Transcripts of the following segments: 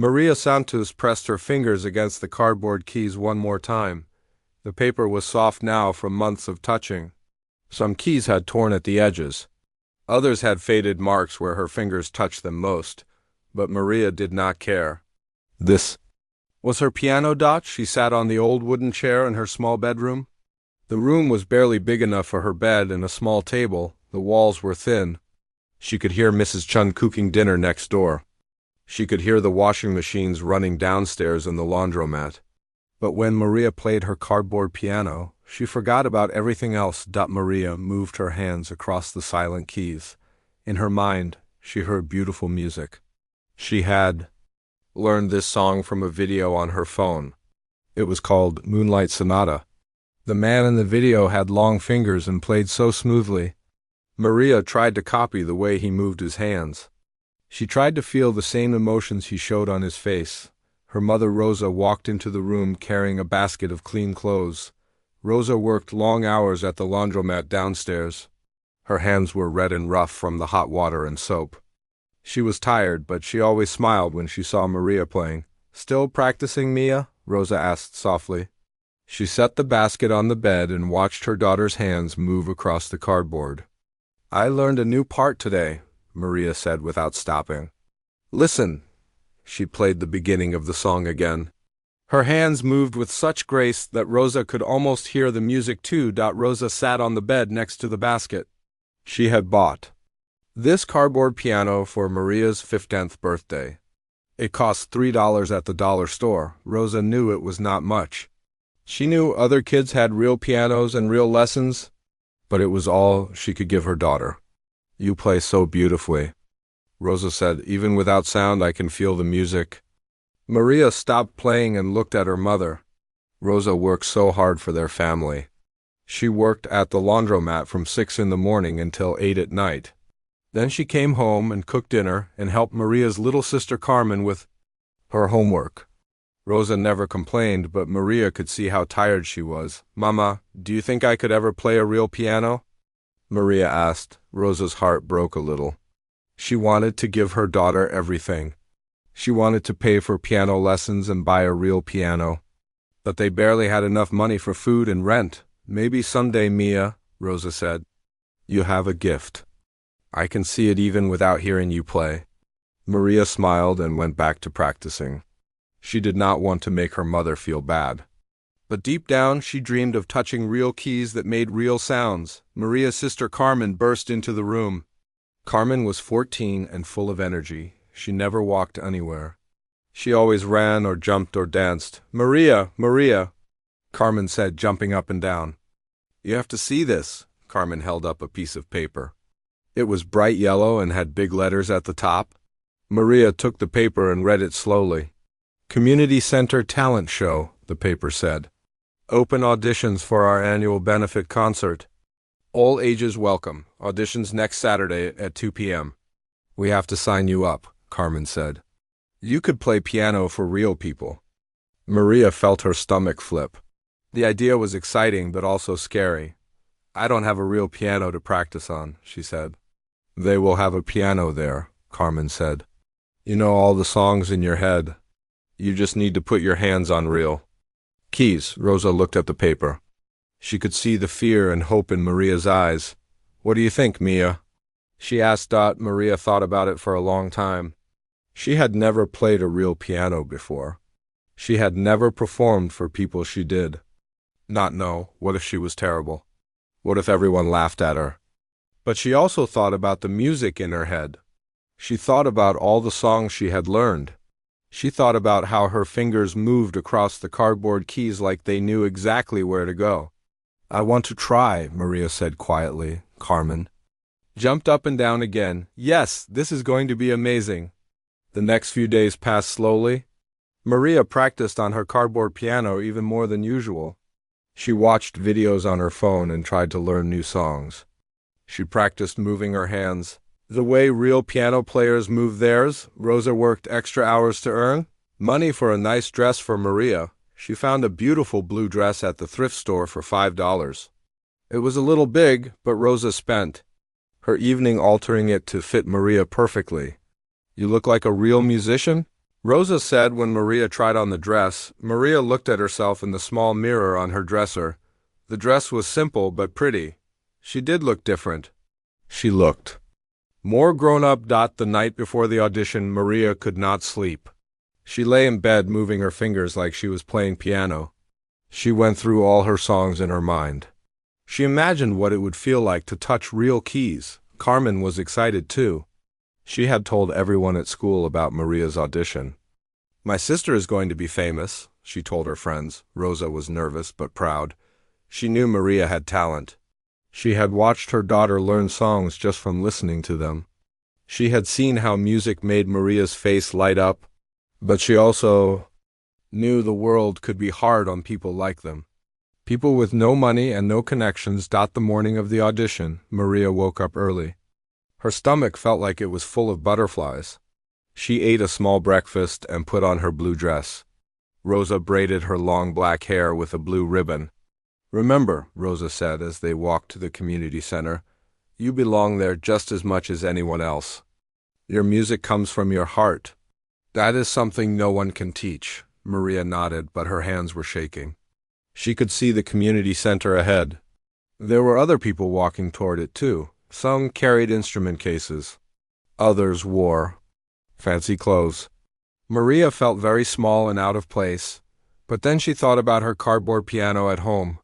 Maria Santos pressed her fingers against the cardboard keys one more time. The paper was soft now from months of touching. Some keys had torn at the edges. Others had faded marks where her fingers touched them most, but Maria did not care. This was her piano. She sat on the old wooden chair in her small bedroom. The room was barely big enough for her bed and a small table. The walls were thin. She could hear Mrs. Chun cooking dinner next door. She could hear the washing machines running downstairs in the laundromat. But when Maria played her cardboard piano, she forgot about everything else. Maria moved her hands across the silent keys. In her mind, she heard beautiful music. She had learned this song from a video on her phone. It was called Moonlight Sonata. The man in the video had long fingers and played so smoothly. Maria tried to copy the way he moved his hands. She tried to feel the same emotions he showed on his face. Her mother Rosa walked into the room carrying a basket of clean clothes. Rosa worked long hours at the laundromat downstairs. Her hands were red and rough from the hot water and soap. She was tired, but she always smiled when she saw Maria playing. "Still practicing, Mia?" Rosa asked softly. She set the basket on the bed and watched her daughter's hands move across the cardboard. "I learned a new part today," Maria said without stopping. "Listen." She played the beginning of the song again. Her hands moved with such grace that Rosa could almost hear the music too. Rosa sat on the bed next to the basket. She had bought this cardboard piano for Maria's 15th birthday. It cost $3 at the dollar store. Rosa knew it was not much. She knew other kids had real pianos and real lessons, but it was all she could give her daughter. "You play so beautifully," Rosa said. "Even without sound, I can feel the music." Maria stopped playing and looked at her mother. Rosa worked so hard for their family. She worked at the laundromat from 6 in the morning until 8 at night. Then she came home and cooked dinner and helped Maria's little sister Carmen with her homework. Rosa never complained, but Maria could see how tired she was. "Mama, do you think I could ever play a real piano?" Maria asked. Rosa's heart broke a little. She wanted to give her daughter everything. She wanted to pay for piano lessons and buy a real piano. But they barely had enough money for food and rent. "Maybe someday, Mia," Rosa said. "You have a gift. I can see it even without hearing you play." Maria smiled and went back to practicing. She did not want to make her mother feel bad. But deep down, she dreamed of touching real keys that made real sounds. Maria's sister Carmen burst into the room. Carmen was 14 and full of energy. She never walked anywhere. She always ran or jumped or danced. "Maria, Maria," Carmen said, jumping up and down. "You have to see this." Carmen held up a piece of paper. It was bright yellow and had big letters at the top. Maria took the paper and read it slowly. "Community Center Talent Show," the paper said. "Open auditions for our annual benefit concert. All ages welcome. Auditions next Saturday at 2 p.m. "We have to sign you up," Carmen said. "You could play piano for real people." Maria felt her stomach flip. The idea was exciting but also scary. "I don't have a real piano to practice on," she said. "They will have a piano there," Carmen said. "You know all the songs in your head. You just need to put your hands on real keys." Rosa looked at the paper. She could see the fear and hope in Maria's eyes. "What do you think, Mia?" she asked. Maria thought about it for a long time. She had never played a real piano before. She had never performed for people she did. Not know, what if she was terrible? What if everyone laughed at her? But she also thought about the music in her head. She thought about all the songs she had learned. She thought about how her fingers moved across the cardboard keys like they knew exactly where to go. "I want to try," Maria said quietly. Carmen jumped up and down again. "Yes, this is going to be amazing." The next few days passed slowly. Maria practiced on her cardboard piano even more than usual. She watched videos on her phone and tried to learn new songs. She practiced moving her hands the way real piano players move theirs. Rosa worked extra hours to earn money for a nice dress for Maria. She found a beautiful blue dress at the thrift store for $5. It was a little big, but Rosa spent her evening altering it to fit Maria perfectly. "You look like a real musician," Rosa said when Maria tried on the dress. Maria looked at herself in the small mirror on her dresser. The dress was simple but pretty. She did look different. She looked more grown up. The night before the audition, Maria could not sleep. She lay in bed moving her fingers like she was playing piano. She went through all her songs in her mind. She imagined what it would feel like to touch real keys. Carmen was excited too. She had told everyone at school about Maria's audition. "My sister is going to be famous," she told her friends. Rosa was nervous but proud. She knew Maria had talent. She had watched her daughter learn songs just from listening to them. She had seen how music made Maria's face light up, but she also knew the world could be hard on people like them. People with no money and no connections. The morning of the audition, Maria woke up early. Her stomach felt like it was full of butterflies. She ate a small breakfast and put on her blue dress. Rosa braided her long black hair with a blue ribbon. "Remember," Rosa said as they walked to the community center, "you belong there just as much as anyone else. Your music comes from your heart. That is something no one can teach." Maria nodded, but her hands were shaking. She could see the community center ahead. There were other people walking toward it too. Some carried instrument cases. Others wore fancy clothes. Maria felt very small and out of place, but then she thought about her cardboard piano at home.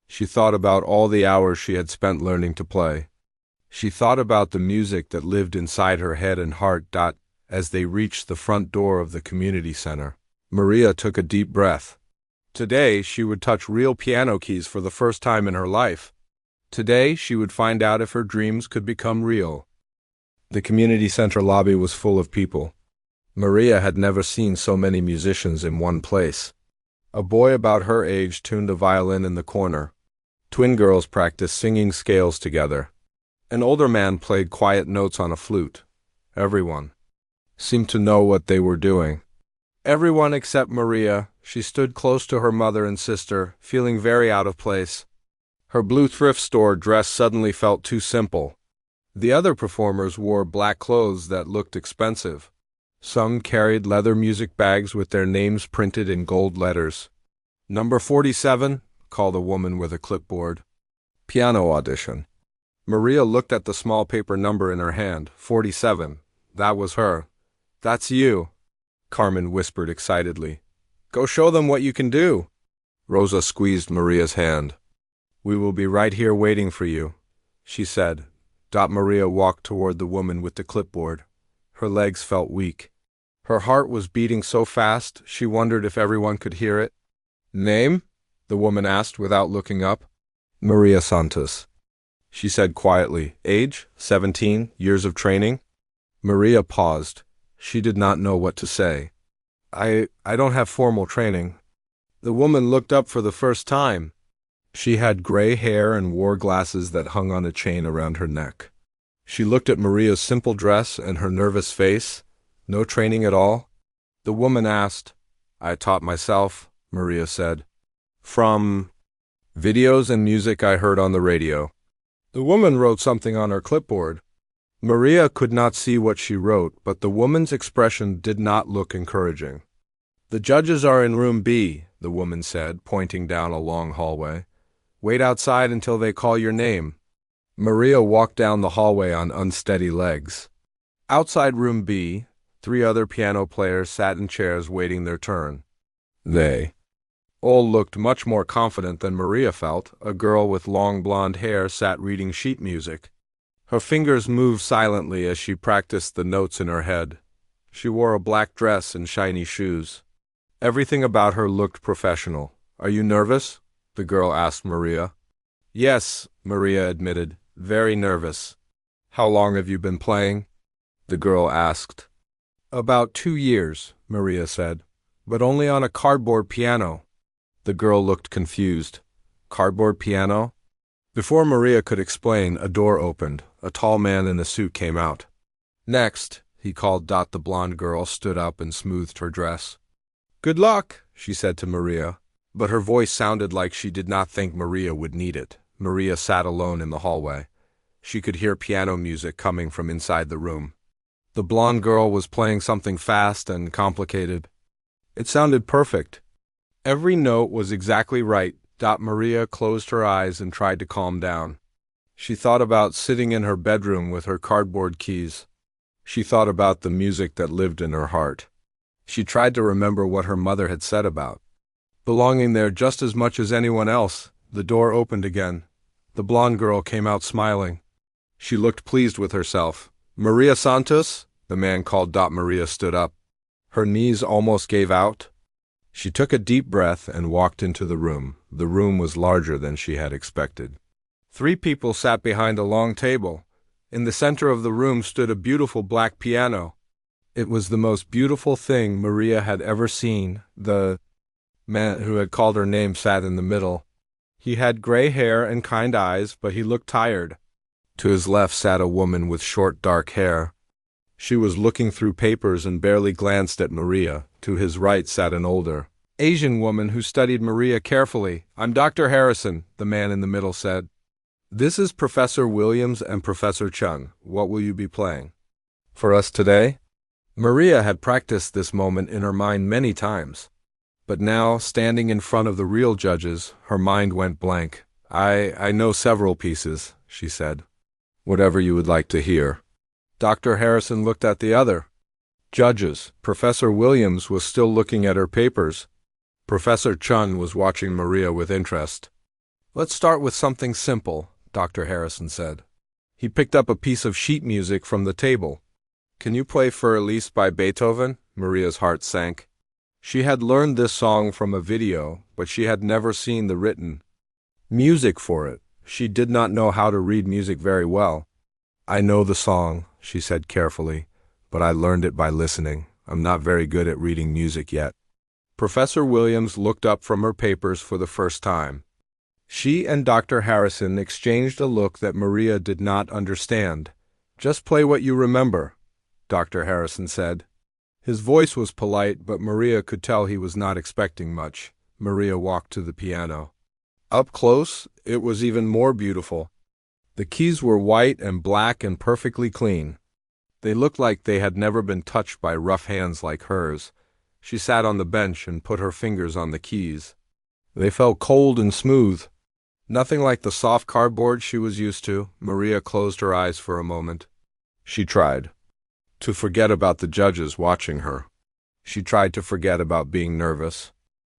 She thought about all the hours she had spent learning to play. She thought about the music that lived inside her head and heart. As they reached the front door of the community center, Maria took a deep breath. Today she would touch real piano keys for the first time in her life. Today she would find out if her dreams could become real. The community center lobby was full of people. Maria had never seen so many musicians in one place. A boy about her age tuned a violin in the corner. Twin girls practiced singing scales together. An older man played quiet notes on a flute. Everyone seemed to know what they were doing. Everyone except Maria. She stood close to her mother and sister, feeling very out of place. Her blue thrift store dress suddenly felt too simple. The other performers wore black clothes that looked expensive. Some carried leather music bags with their names printed in gold letters. "Number 47, called a woman with a clipboard. "Piano audition." Maria looked at the small paper number in her hand. 47. That was her. "That's you," Carmen whispered excitedly. "Go show them what you can do." Rosa squeezed Maria's hand. "We will be right here waiting for you," she said. Maria walked toward the woman with the clipboard. Her legs felt weak. Her heart was beating so fast she wondered if everyone could hear it. "Name?" the woman asked without looking up. "Maria Santos," she said quietly. "Age? 17. Years of training?" Maria paused. She did not know what to say. I don't have formal training." The woman looked up for the first time. She had gray hair and wore glasses that hung on a chain around her neck. She looked at Maria's simple dress and her nervous face. "No training at all?" The woman asked. "I taught myself," Maria said. "From videos and music I heard on the radio." The woman wrote something on her clipboard. Maria could not see what she wrote, but the woman's expression did not look encouraging. "The judges are in room B," the woman said, pointing down a long hallway. "Wait outside until they call your name." Maria walked down the hallway on unsteady legs. Outside room B, 3 other piano players sat in chairs waiting their turn. They all looked much more confident than Maria felt. A girl with long blonde hair sat reading sheet music. Her fingers moved silently as she practiced the notes in her head. She wore a black dress and shiny shoes. Everything about her looked professional. "Are you nervous?" the girl asked Maria. "Yes," Maria admitted, "very nervous." "How long have you been playing?" the girl asked. "About 2 years," Maria said, "but only on a cardboard piano." The girl looked confused. "Cardboard piano?" Before Maria could explain, a door opened. A tall man in a suit came out. "Next," he called. The blonde girl stood up and smoothed her dress. "Good luck," she said to Maria, but her voice sounded like she did not think Maria would need it. Maria sat alone in the hallway. She could hear piano music coming from inside the room. The blonde girl was playing something fast and complicated. It sounded perfect. Every note was exactly right. Maria closed her eyes and tried to calm down. She thought about sitting in her bedroom with her cardboard keys. She thought about the music that lived in her heart. She tried to remember what her mother had said about belonging there just as much as anyone else. The door opened again. The blonde girl came out smiling. She looked pleased with herself. "Maria Santos?" the man called. Maria stood up. Her knees almost gave out. She took a deep breath and walked into the room. The room was larger than she had expected. 3 people sat behind a long table. In the center of the room stood a beautiful black piano. It was the most beautiful thing Maria had ever seen. The man who had called her name sat in the middle. He had gray hair and kind eyes, but he looked tired. To his left sat a woman with short dark hair. She was looking through papers and barely glanced at Maria. To his right sat an older Asian woman who studied Maria carefully. "I'm Dr. Harrison," the man in the middle said. "This is Professor Williams and Professor Chung. What will you be playing for us today?" Maria had practiced this moment in her mind many times. But now, standing in front of the real judges, her mind went blank. I know several pieces," she said. "Whatever you would like to hear." Dr. Harrison looked at the other judges. Professor Williams was still looking at her papers. Professor Chun was watching Maria with interest. "Let's start with something simple," Dr. Harrison said. He picked up a piece of sheet music from the table. "Can you play Für Elise by Beethoven?" Maria's heart sank. She had learned this song from a video, but she had never seen the written music for it. She did not know how to read music very well. "I know the song," she said carefully, "but I learned it by listening. I'm not very good at reading music yet." Professor Williams looked up from her papers for the first time. She and Dr. Harrison exchanged a look that Maria did not understand. "Just play what you remember," Dr. Harrison said. His voice was polite, but Maria could tell he was not expecting much. Maria walked to the piano. Up close, it was even more beautiful. The keys were white and black and perfectly clean. They looked like they had never been touched by rough hands like hers. She sat on the bench and put her fingers on the keys. They felt cold and smooth. Nothing like the soft cardboard she was used to. Maria closed her eyes for a moment. She tried to forget about the judges watching her. She tried to forget about being nervous.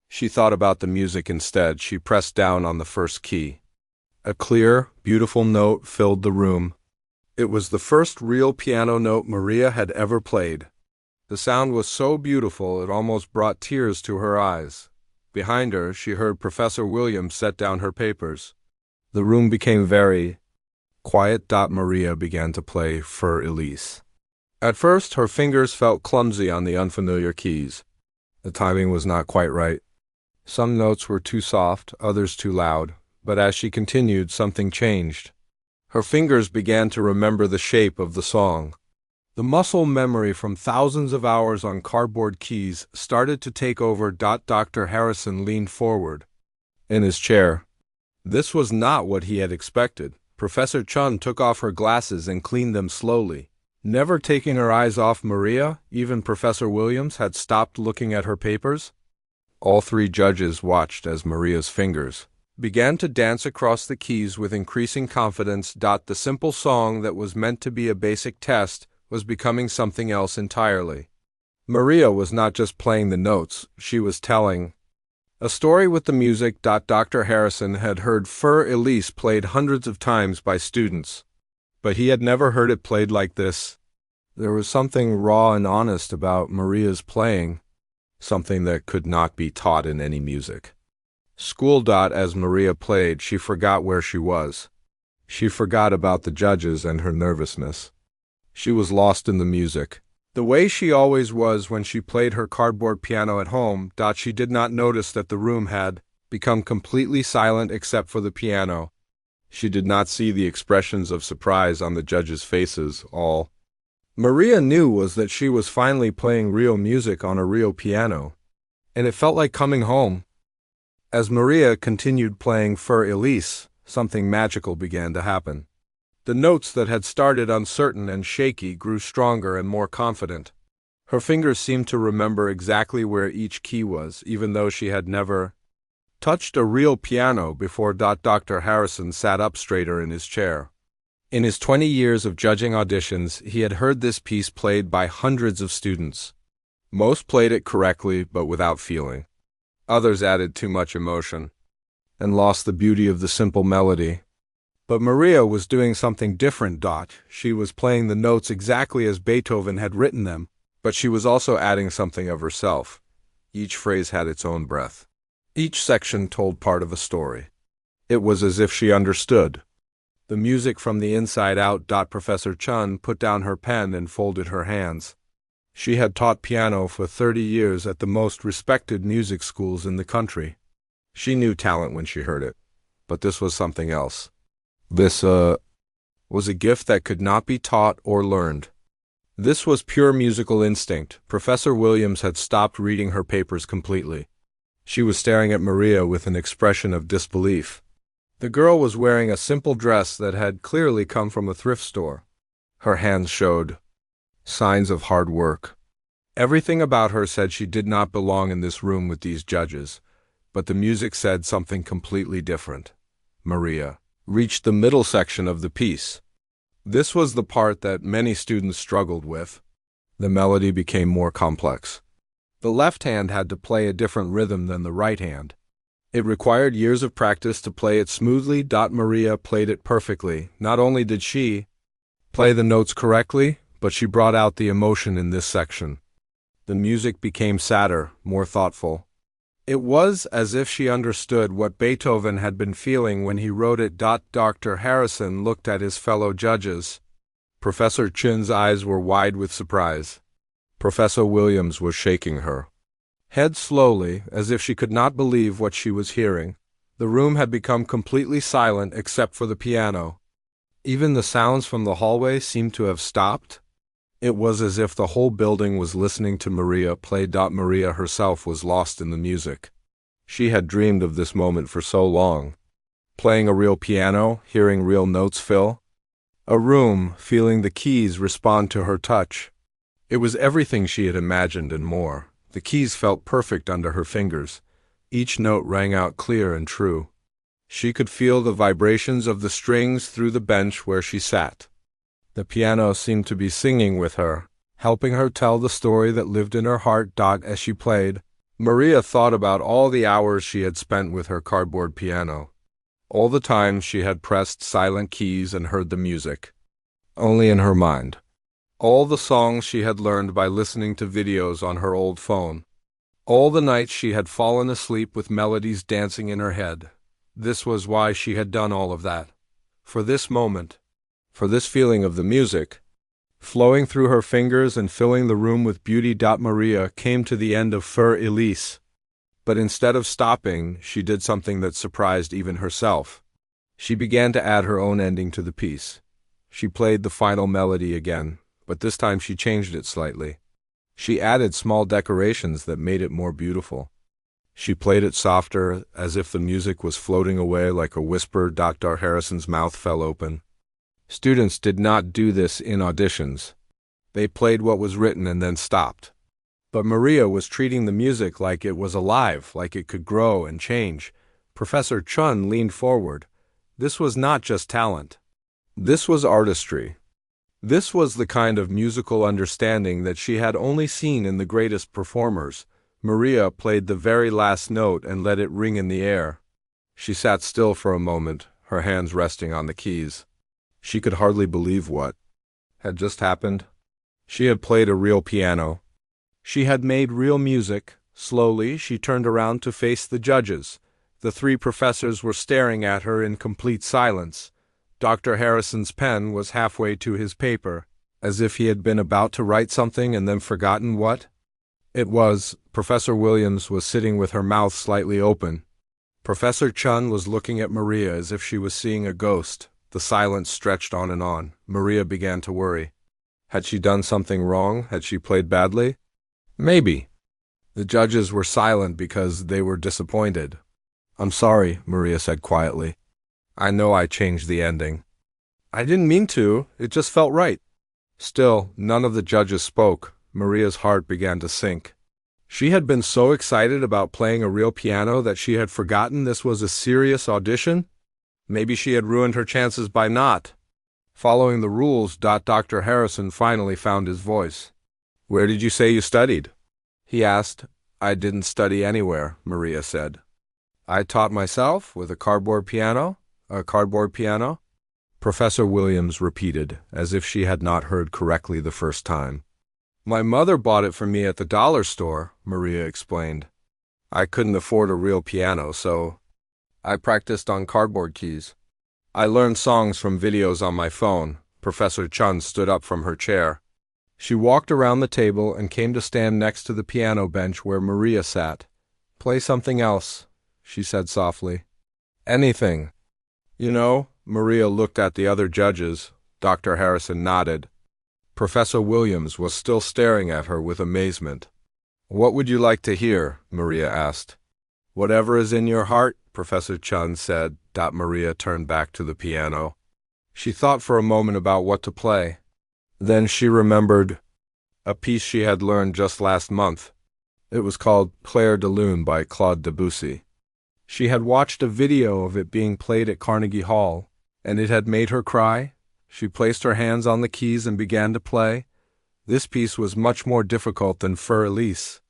She thought about the music instead. She pressed down on the first key. A clear, beautiful note filled the room. It was the first real piano note Maria had ever played. The sound was so beautiful it almost brought tears to her eyes. Behind her, she heard Professor Williams set down her papers. The room became very quiet. Maria began to play Für Elise. At first, her fingers felt clumsy on the unfamiliar keys. The timing was not quite right. Some notes were too soft, others too loud. But as she continued, something changed. Her fingers began to remember the shape of the song. The muscle memory from thousands of hours on cardboard keys started to take over. Dr. Harrison leaned forward in his chair. This was not what he had expected. Professor Chun took off her glasses and cleaned them slowly. Never taking her eyes off Maria, even Professor Williams had stopped looking at her papers. All 3 judges watched as Maria's fingers began to dance across the keys with increasing confidence. The simple song that was meant to be a basic test was becoming something else entirely. Maria was not just playing the notes, she was telling a story with the music. Dr. Harrison had heard Für Elise played hundreds of times by students, but he had never heard it played like this. There was something raw and honest about Maria's playing, something that could not be taught in any music. School. As Maria played, she forgot where she was. She forgot about the judges and her nervousness. She was lost in the music, the way she always was when she played her cardboard piano at home. She did not notice that the room had become completely silent except for the piano. She did not see the expressions of surprise on the judges' faces. All Maria knew was that she was finally playing real music on a real piano, and it felt like coming home. As Maria continued playing Für Elise, something magical began to happen. The notes that had started uncertain and shaky grew stronger and more confident. Her fingers seemed to remember exactly where each key was, even though she had never touched a real piano before. Dr. Harrison sat up straighter in his chair. In his 20 years of judging auditions, he had heard this piece played by hundreds of students. Most played it correctly, but without feeling. Others added too much emotion and lost the beauty of the simple melody. But Maria was doing something different. She was playing the notes exactly as Beethoven had written them, but she was also adding something of herself. Each phrase had its own breath. Each section told part of a story. It was as if she understood the music from the inside out. Professor Chun put down her pen and folded her hands. She had taught piano for 30 years at the most respected music schools in the country. She knew talent when she heard it, but this was something else. This, was a gift that could not be taught or learned. This was pure musical instinct. Professor Williams had stopped reading her papers completely. She was staring at Maria with an expression of disbelief. The girl was wearing a simple dress that had clearly come from a thrift store. Her hands showed signs of hard work. Everything about her said she did not belong in this room with these judges, but the music said something completely different. Maria reached the middle section of the piece. This was the part that many students struggled with. The melody became more complex. The left hand had to play a different rhythm than the right hand. It required years of practice to play it smoothly. Maria played it perfectly. Not only did she play the notes correctly, but she brought out the emotion in this section. The music became sadder, more thoughtful. It was as if she understood what Beethoven had been feeling when he wrote it. Dr. Harrison looked at his fellow judges. Professor Chun's eyes were wide with surprise. Professor Williams was shaking her head slowly, as if she could not believe what she was hearing. The room had become completely silent except for the piano. Even the sounds from the hallway seemed to have stopped. It was as if the whole building was listening to Maria play. Maria herself was lost in the music. She had dreamed of this moment for so long. Playing a real piano, hearing real notes fill a room, feeling the keys respond to her touch. It was everything she had imagined and more. The keys felt perfect under her fingers. Each note rang out clear and true. She could feel the vibrations of the strings through the bench where she sat. The piano seemed to be singing with her, helping her tell the story that lived in her heart. As she played, Maria thought about all the hours she had spent with her cardboard piano. All the time she had pressed silent keys and heard the music. Only in her mind. All the songs she had learned by listening to videos on her old phone. All the nights she had fallen asleep with melodies dancing in her head. This was why she had done all of that. For this moment. For this feeling of the music, flowing through her fingers and filling the room with beauty. Maria came to the end of Für Elise. But instead of stopping, she did something that surprised even herself. She began to add her own ending to the piece. She played the final melody again, but this time she changed it slightly. She added small decorations that made it more beautiful. She played it softer, as if the music was floating away like a whisper. Dr. Harrison's mouth fell open. Students did not do this in auditions. They played what was written and then stopped. But Maria was treating the music like it was alive, like it could grow and change. Professor Chun leaned forward. This was not just talent. This was artistry. This was the kind of musical understanding that she had only seen in the greatest performers. Maria played the very last note and let it ring in the air. She sat still for a moment, her hands resting on the keys. She could hardly believe what had just happened. She had played a real piano. She had made real music. Slowly, she turned around to face the judges. The three professors were staring at her in complete silence. Dr. Harrison's pen was halfway to his paper, as if he had been about to write something and then forgotten what it was. Professor Williams was sitting with her mouth slightly open. Professor Chun was looking at Maria as if she was seeing a ghost. The silence stretched on and on. Maria began to worry. Had she done something wrong? Had she played badly? Maybe. The judges were silent because they were disappointed. I'm sorry, Maria said quietly. I know I changed the ending. I didn't mean to, it just felt right. Still, none of the judges spoke. Maria's heart began to sink. She had been so excited about playing a real piano that she had forgotten this was a serious audition. Maybe she had ruined her chances by not following the rules. Dr. Harrison finally found his voice. Where did you say you studied? He asked. I didn't study anywhere, Maria said. I taught myself with a cardboard piano. A cardboard piano? Professor Williams repeated, as if she had not heard correctly the first time. My mother bought it for me at the dollar store, Maria explained. I couldn't afford a real piano, so I practiced on cardboard keys. I learned songs from videos on my phone. Professor Chun stood up from her chair. She walked around the table and came to stand next to the piano bench where Maria sat. Play something else, she said softly. Anything. You know, Maria looked at the other judges. Dr. Harrison nodded. Professor Williams was still staring at her with amazement. What would you like to hear? Maria asked. Whatever is in your heart, Professor Chun said. Maria turned back to the piano. She thought for a moment about what to play. Then she remembered a piece she had learned just last month. It was called Clair de Lune by Claude Debussy. She had watched a video of it being played at Carnegie Hall, and it had made her cry. She placed her hands on the keys and began to play. This piece was much more difficult than Fur Elise.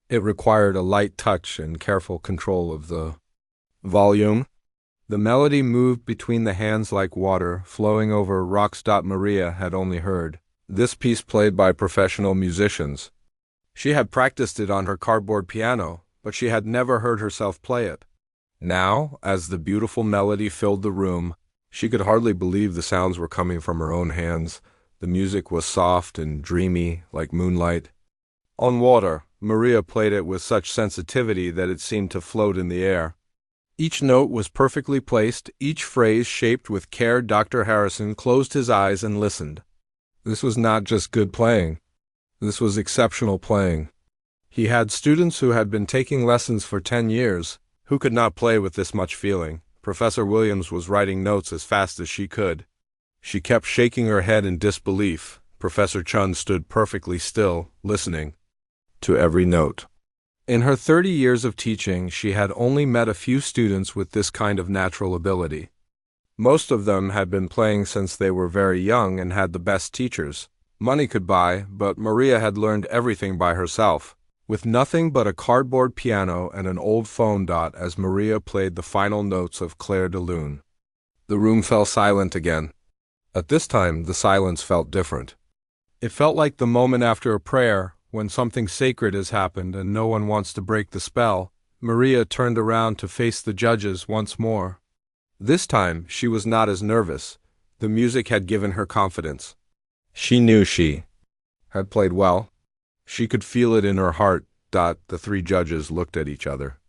It required a light touch and careful control of the volume. The melody moved between the hands like water, flowing over rocks. Maria had only heard this piece played by professional musicians. She had practiced it on her cardboard piano, but she had never heard herself play it. Now, as the beautiful melody filled the room, she could hardly believe the sounds were coming from her own hands. The music was soft and dreamy, like moonlight. On water, Maria played it with such sensitivity that it seemed to float in the air. Each note was perfectly placed, each phrase shaped with care. Dr. Harrison closed his eyes and listened. This was not just good playing. This was exceptional playing. He had students who had been taking lessons for 10 years, who could not play with this much feeling. Professor Williams was writing notes as fast as she could. She kept shaking her head in disbelief. Professor Chun stood perfectly still, listening to every note. In her 30 years of teaching, she had only met a few students with this kind of natural ability. Most of them had been playing since they were very young and had the best teachers money could buy, but Maria had learned everything by herself, with nothing but a cardboard piano and an old phone. As Maria played the final notes of Clair de Lune, the room fell silent again. At this time, the silence felt different. It felt like the moment after a prayer, when something sacred has happened and no one wants to break the spell. Maria turned around to face the judges once more. This time, she was not as nervous. The music had given her confidence. She knew she had played well. She could feel it in her heart. The 3 judges looked at each other.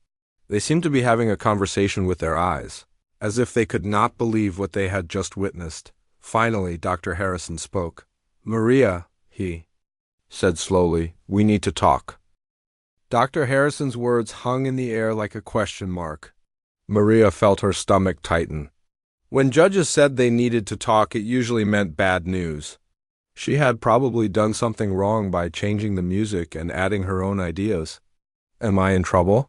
They seemed to be having a conversation with their eyes, as if they could not believe what they had just witnessed. Finally, Dr. Harrison spoke. Maria, he said slowly, we need to talk. Dr. Harrison's words hung in the air like a question mark. Maria felt her stomach tighten. When judges said they needed to talk, it usually meant bad news. She had probably done something wrong by changing the music and adding her own ideas. Am I in trouble?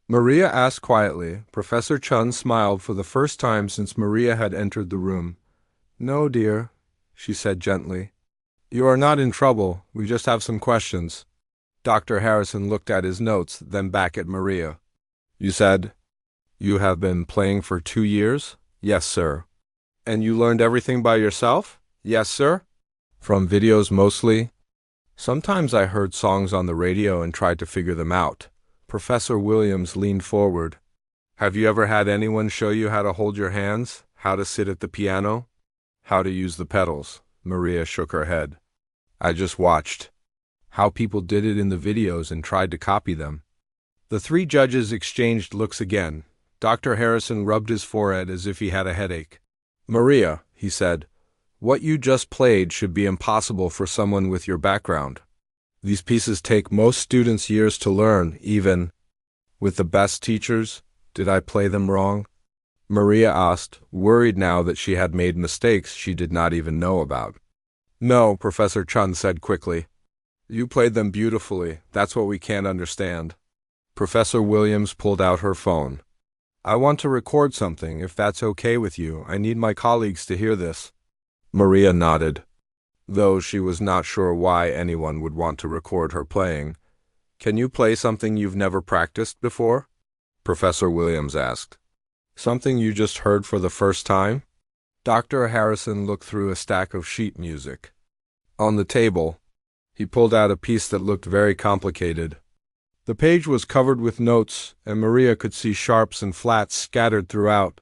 Maria asked quietly. Professor Chun smiled for the first time since Maria had entered the room. No, dear, she said gently. You are not in trouble. We just have some questions. Dr. Harrison looked at his notes, then back at Maria. You said you have been playing for 2 years? Yes, sir. And you learned everything by yourself? Yes, sir. From videos mostly? Sometimes I heard songs on the radio and tried to figure them out. Professor Williams leaned forward. Have you ever had anyone show you how to hold your hands, how to sit at the piano, how to use the pedals? Maria shook her head. I just watched how people did it in the videos and tried to copy them. The 3 judges exchanged looks again. Dr. Harrison rubbed his forehead as if he had a headache. Maria, he said, what you just played should be impossible for someone with your background. These pieces take most students years to learn, even with the best teachers. Did I play them wrong? Maria asked, worried now that she had made mistakes she did not even know about. No, Professor Chun said quickly. You played them beautifully. That's what we can't understand. Professor Williams pulled out her phone. I want to record something, if that's okay with you. I need my colleagues to hear this. Maria nodded, though she was not sure why anyone would want to record her playing. Can you play something you've never practiced before? Professor Williams asked. Something you just heard for the first time? Dr. Harrison looked through a stack of sheet music. On the table, he pulled out a piece that looked very complicated. The page was covered with notes, and Maria could see sharps and flats scattered throughout.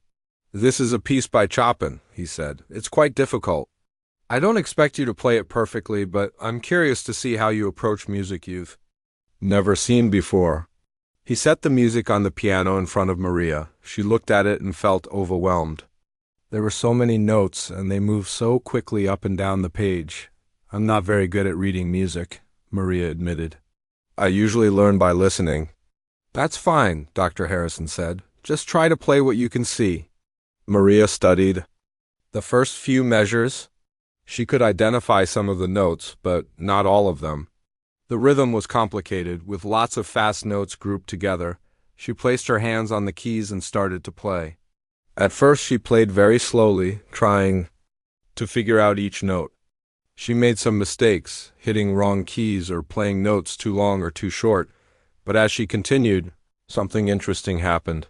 This is a piece by Chopin, he said. It's quite difficult. I don't expect you to play it perfectly, but I'm curious to see how you approach music you've never seen before. He set the music on the piano in front of Maria. She looked at it and felt overwhelmed. There were so many notes, and they moved so quickly up and down the page. I'm not very good at reading music, Maria admitted. I usually learn by listening. That's fine, Dr. Harrison said. Just try to play what you can see. Maria studied the first few measures. She could identify some of the notes, but not all of them. The rhythm was complicated, with lots of fast notes grouped together. She placed her hands on the keys and started to play. At first she played very slowly, trying to figure out each note. She made some mistakes, hitting wrong keys or playing notes too long or too short, but as she continued, something interesting happened.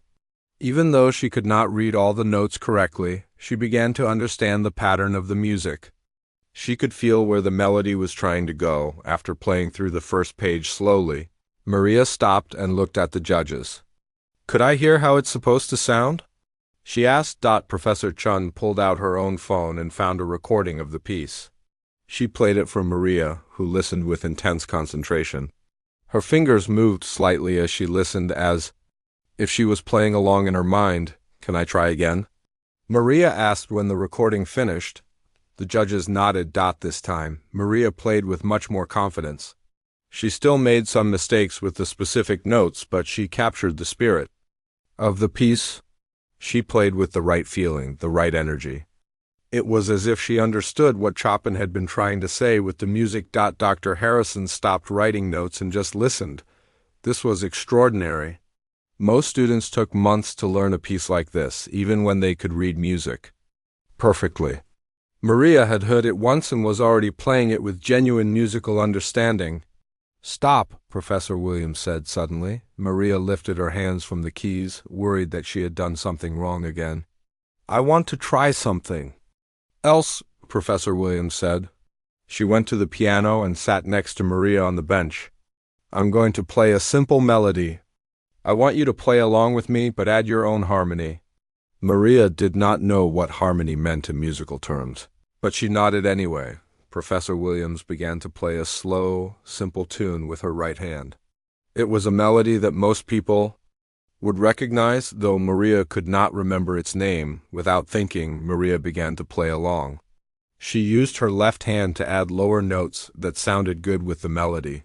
Even though she could not read all the notes correctly, she began to understand the pattern of the music. She could feel where the melody was trying to go after playing through the first page slowly. Maria stopped and looked at the judges. Could I hear how it's supposed to sound? She asked. Professor Chun pulled out her own phone and found a recording of the piece. She played it for Maria, who listened with intense concentration. Her fingers moved slightly as she listened, as if she was playing along in her mind. Can I try again? Maria asked when the recording finished. The judges nodded. This time, Maria played with much more confidence. She still made some mistakes with the specific notes, but she captured the spirit of the piece. She played with the right feeling, the right energy. It was as if she understood what Chopin had been trying to say with the music. Dr. Harrison stopped writing notes and just listened. This was extraordinary. Most students took months to learn a piece like this, even when they could read music perfectly. Maria had heard it once and was already playing it with genuine musical understanding. Stop, Professor Williams said suddenly. Maria lifted her hands from the keys, worried that she had done something wrong again. I want to try something else, Professor Williams said. She went to the piano and sat next to Maria on the bench. I'm going to play a simple melody. I want you to play along with me, but add your own harmony. Maria did not know what harmony meant in musical terms, but she nodded anyway. Professor Williams began to play a slow, simple tune with her right hand. It was a melody that most people would recognize, though Maria could not remember its name. Without thinking, Maria began to play along. She used her left hand to add lower notes that sounded good with the melody.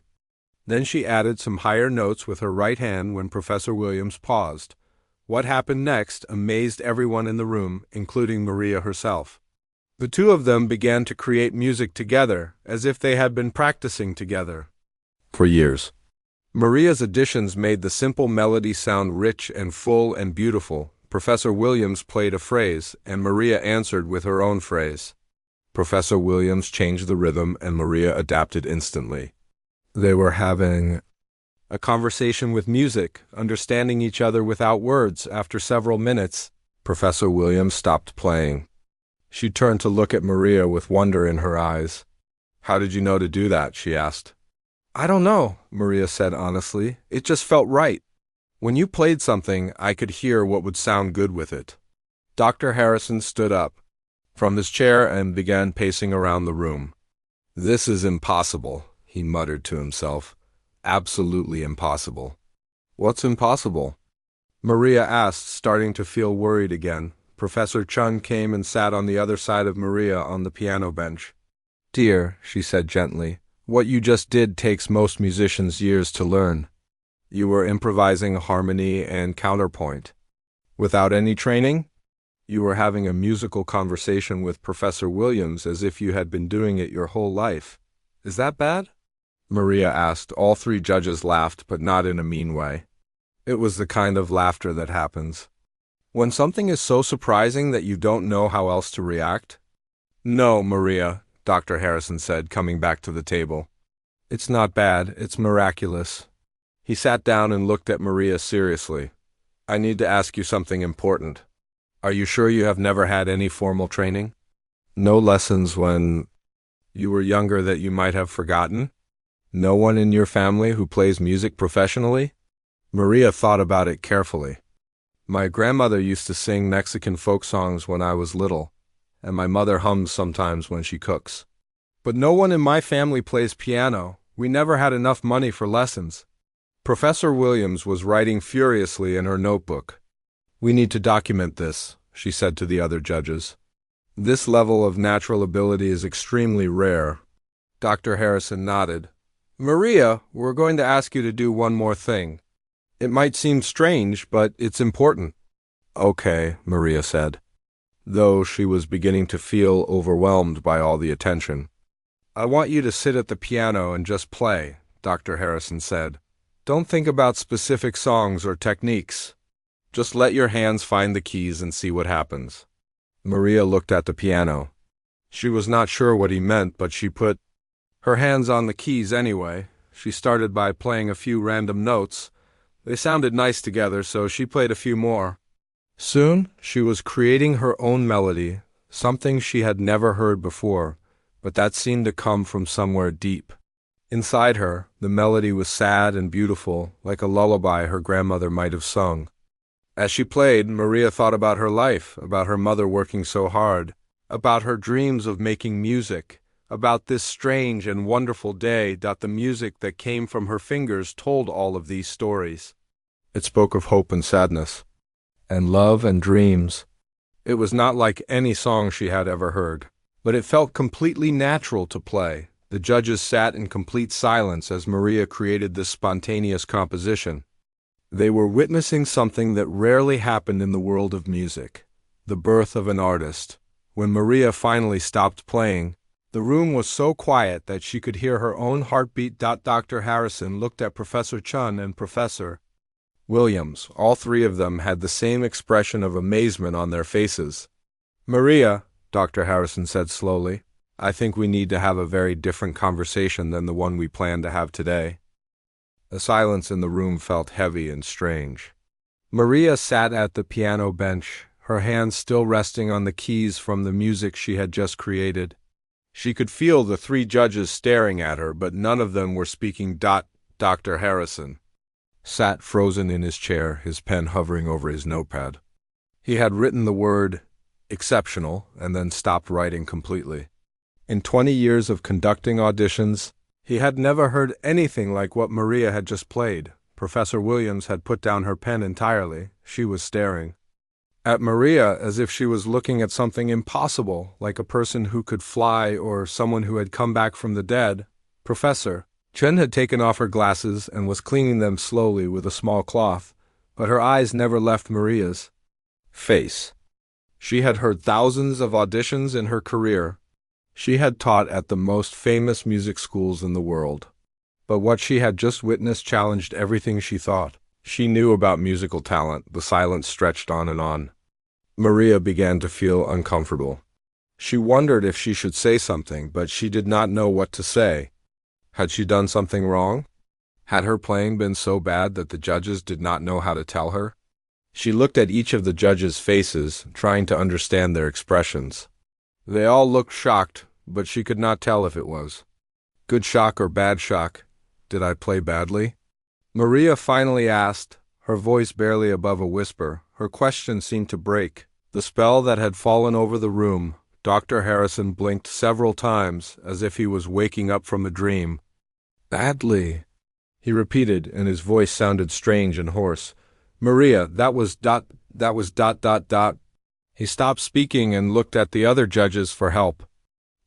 Then she added some higher notes with her right hand when Professor Williams paused. What happened next amazed everyone in the room, including Maria herself. The two of them began to create music together, as if they had been practicing together for years. Maria's additions made the simple melody sound rich and full and beautiful. Professor Williams played a phrase, and Maria answered with her own phrase. Professor Williams changed the rhythm, and Maria adapted instantly. They were having a conversation with music, understanding each other without words. After several minutes, Professor Williams stopped playing. She turned to look at Maria with wonder in her eyes. How did you know to do that? She asked. I don't know, Maria said honestly. It just felt right. When you played something, I could hear what would sound good with it. Dr. Harrison stood up from his chair and began pacing around the room. This is impossible, he muttered to himself. Absolutely impossible. What's impossible? Maria asked, starting to feel worried again. Professor Chun came and sat on the other side of Maria on the piano bench. Dear, she said gently, what you just did takes most musicians years to learn. You were improvising harmony and counterpoint. Without any training? You were having a musical conversation with Professor Williams as if you had been doing it your whole life. Is that bad? Maria asked. All three judges laughed, but not in a mean way. It was the kind of laughter that happens when something is so surprising that you don't know how else to react. No, Maria, Dr. Harrison said, coming back to the table. It's not bad, it's miraculous. He sat down and looked at Maria seriously. I need to ask you something important. Are you sure you have never had any formal training? No lessons when you were younger that you might have forgotten? No one in your family who plays music professionally? Maria thought about it carefully. My grandmother used to sing Mexican folk songs when I was little, and my mother hums sometimes when she cooks. But no one in my family plays piano. We never had enough money for lessons. Professor Williams was writing furiously in her notebook. We need to document this, she said to the other judges. This level of natural ability is extremely rare. Dr. Harrison nodded. Maria, we're going to ask you to do one more thing. It might seem strange, but it's important. Okay, Maria said, though she was beginning to feel overwhelmed by all the attention. I want you to sit at the piano and just play, Dr. Harrison said. Don't think about specific songs or techniques. Just let your hands find the keys and see what happens. Maria looked at the piano. She was not sure what he meant, but she put her hands on the keys anyway. She started by playing a few random notes. They sounded nice together, so she played a few more. Soon, she was creating her own melody, something she had never heard before, but that seemed to come from somewhere deep. Inside her, the melody was sad and beautiful, like a lullaby her grandmother might have sung. As she played, Maria thought about her life, about her mother working so hard, about her dreams of making music, about this strange and wonderful day. The music that came from her fingers told all of these stories. It spoke of hope and sadness, and love and dreams. It was not like any song she had ever heard, but it felt completely natural to play. The judges sat in complete silence as Maria created this spontaneous composition. They were witnessing something that rarely happened in the world of music, the birth of an artist. When Maria finally stopped playing, the room was so quiet that she could hear her own heartbeat. Dr. Harrison looked at Professor Chun and Professor Williams. All three of them had the same expression of amazement on their faces. Maria, Dr. Harrison said slowly, I think we need to have a very different conversation than the one we planned to have today. The silence in the room felt heavy and strange. Maria sat at the piano bench, her hands still resting on the keys from the music she had just created. She could feel the three judges staring at her, but none of them were speaking. Dr. Harrison sat frozen in his chair, his pen hovering over his notepad. He had written the word exceptional and then stopped writing completely. In 20 years of conducting auditions, he had never heard anything like what Maria had just played. Professor Williams had put down her pen entirely. She was staring at Maria as if she was looking at something impossible, like a person who could fly or someone who had come back from the dead. Professor Chen had taken off her glasses and was cleaning them slowly with a small cloth, but her eyes never left Maria's face. She had heard thousands of auditions in her career. She had taught at the most famous music schools in the world. But what she had just witnessed challenged everything she thought she knew about musical talent. The silence stretched on and on. Maria began to feel uncomfortable. She wondered if she should say something, but she did not know what to say. Had she done something wrong? Had her playing been so bad that the judges did not know how to tell her? She looked at each of the judges' faces, trying to understand their expressions. They all looked shocked, but she could not tell if it was good shock or bad shock. Did I play badly? Maria finally asked, her voice barely above a whisper. Her question seemed to break the spell that had fallen over the room. Dr. Harrison blinked several times, as if he was waking up from a dream. Badly, he repeated, and his voice sounded strange and hoarse. Maria, that was. He stopped speaking and looked at the other judges for help.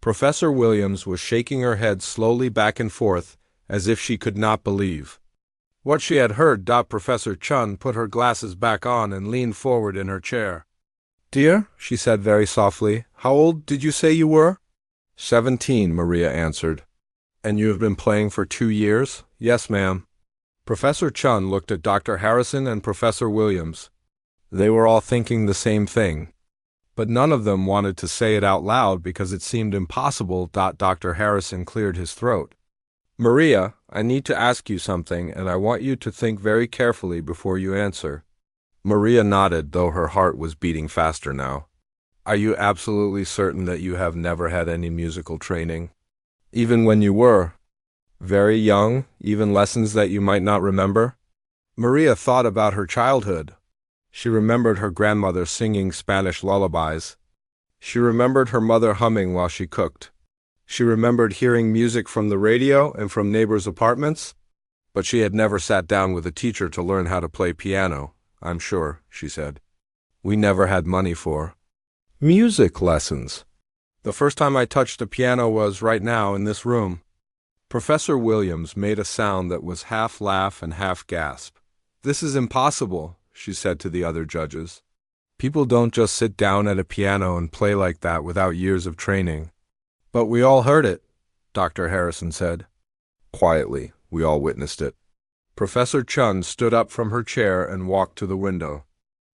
Professor Williams was shaking her head slowly back and forth, as if she could not believe what she had heard. Professor Chun put her glasses back on and leaned forward in her chair. Dear, she said very softly, how old did you say you were? 17, Maria answered. And you have been playing for 2 years? Yes, ma'am. Professor Chun looked at Dr. Harrison and Professor Williams. They were all thinking the same thing. But none of them wanted to say it out loud because it seemed impossible. Dr. Harrison cleared his throat. Maria, I need to ask you something, and I want you to think very carefully before you answer. Maria nodded, though her heart was beating faster now. Are you absolutely certain that you have never had any musical training? Even when you were very young, even lessons that you might not remember? Maria thought about her childhood. She remembered her grandmother singing Spanish lullabies. She remembered her mother humming while she cooked. She remembered hearing music from the radio and from neighbors' apartments, but she had never sat down with a teacher to learn how to play piano, I'm sure, she said. We never had money for music lessons. The first time I touched a piano was right now in this room. Professor Williams made a sound that was half laugh and half gasp. This is impossible, she said to the other judges. People don't just sit down at a piano and play like that without years of training. But we all heard it, Dr. Harrison said. Quietly, we all witnessed it. Professor Chun stood up from her chair and walked to the window.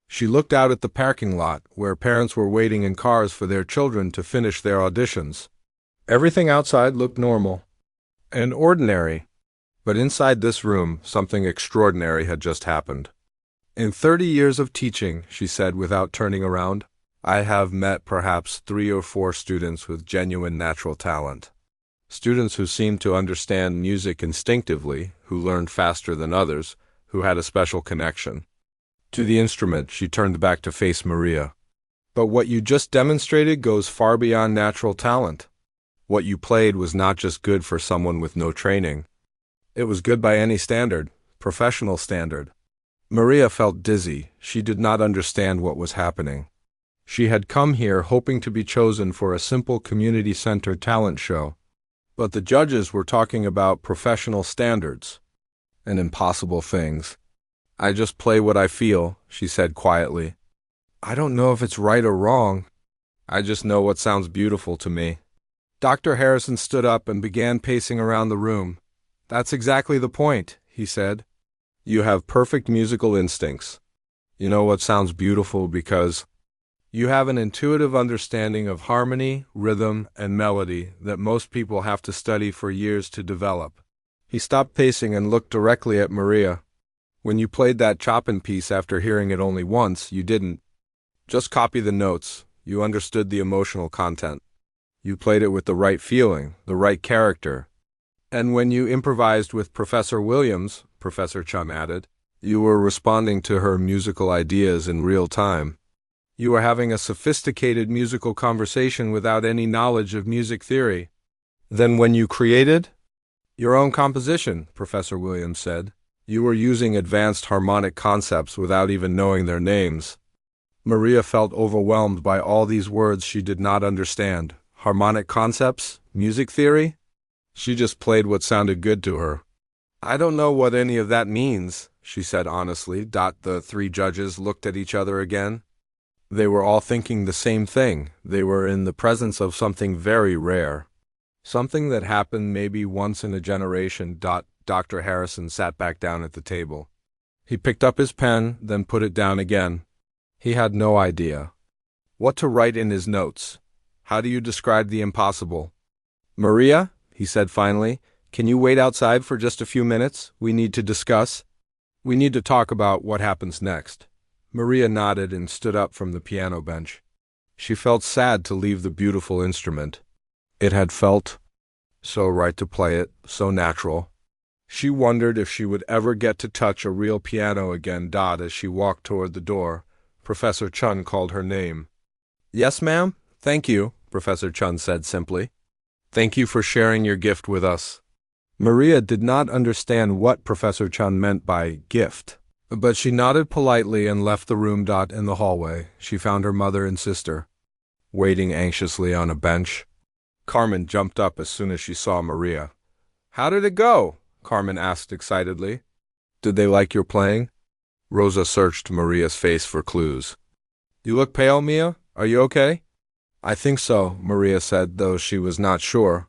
She looked out at the parking lot, where parents were waiting in cars for their children to finish their auditions. Everything outside looked normal and ordinary. But inside this room, something extraordinary had just happened. In 30 years of teaching, she said without turning around, I have met perhaps 3 or 4 students with genuine natural talent. Students who seemed to understand music instinctively, who learned faster than others, who had a special connection. To the instrument, she turned back to face Maria. But what you just demonstrated goes far beyond natural talent. What you played was not just good for someone with no training. It was good by any standard, professional standard. Maria felt dizzy. She did not understand what was happening. She had come here hoping to be chosen for a simple community-centered talent show. But the judges were talking about professional standards and impossible things. I just play what I feel, she said quietly. I don't know if it's right or wrong. I just know what sounds beautiful to me. Dr. Harrison stood up and began pacing around the room. That's exactly the point, he said. You have perfect musical instincts. You know what sounds beautiful because you have an intuitive understanding of harmony, rhythm, and melody that most people have to study for years to develop. He stopped pacing and looked directly at Maria. When you played that Chopin piece after hearing it only once, you didn't just copy the notes. You understood the emotional content. You played it with the right feeling, the right character. And when you improvised with Professor Williams, Professor Chun added, you were responding to her musical ideas in real time. You were having a sophisticated musical conversation without any knowledge of music theory. Then when you created your own composition, Professor Williams said, you were using advanced harmonic concepts without even knowing their names. Maria felt overwhelmed by all these words she did not understand. Harmonic concepts? Music theory? She just played what sounded good to her. I don't know what any of that means, she said honestly. The 3 judges looked at each other again. They were all thinking the same thing. They were in the presence of something very rare. Something that happened maybe once in a generation. Dr. Harrison sat back down at the table. He picked up his pen, then put it down again. He had no idea what to write in his notes. How do you describe the impossible? Maria, he said finally, can you wait outside for just a few minutes? We need to discuss. We need to talk about what happens next. Maria nodded and stood up from the piano bench. She felt sad to leave the beautiful instrument. It had felt so right to play it, so natural. She wondered if she would ever get to touch a real piano again. As she walked toward the door, Professor Chun called her name. Yes, ma'am? Thank you, Professor Chun said simply. Thank you for sharing your gift with us. Maria did not understand what Professor Chun meant by gift, but she nodded politely and left the room. In the hallway, she found her mother and sister, waiting anxiously on a bench. Carmen jumped up as soon as she saw Maria. How did it go? Carmen asked excitedly. Did they like your playing? Rosa searched Maria's face for clues. You look pale, Mia. Are you okay? I think so, Maria said, though she was not sure.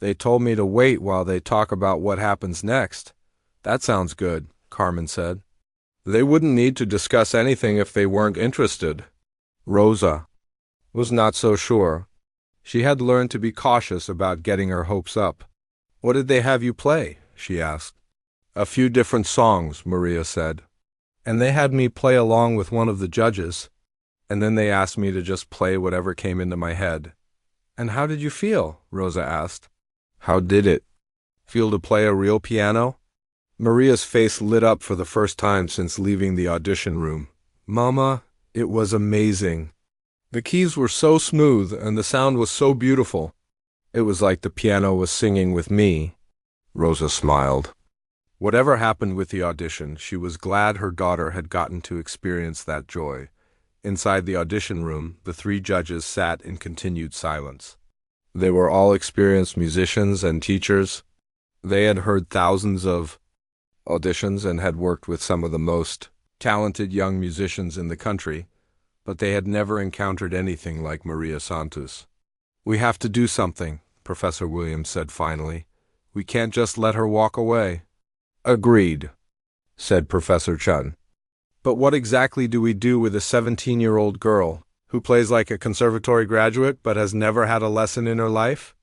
They told me to wait while they talk about what happens next. That sounds good, Carmen said. They wouldn't need to discuss anything if they weren't interested. Rosa was not so sure. She had learned to be cautious about getting her hopes up. What did they have you play? She asked. A few different songs, Maria said. And they had me play along with one of the judges. And then they asked me to just play whatever came into my head. And how did you feel? Rosa asked. How did it feel to play a real piano? Maria's face lit up for the first time since leaving the audition room. Mama, it was amazing. The keys were so smooth and the sound was so beautiful. It was like the piano was singing with me. Rosa smiled. Whatever happened with the audition, she was glad her daughter had gotten to experience that joy. Inside the audition room, the three judges sat in continued silence. They were all experienced musicians and teachers. They had heard thousands of auditions and had worked with some of the most talented young musicians in the country, but they had never encountered anything like Maria Santos. We have to do something, Professor Williams said finally. We can't just let her walk away. Agreed, said Professor Chun. But what exactly do we do with a 17-year-old girl who plays like a conservatory graduate but has never had a lesson in her life?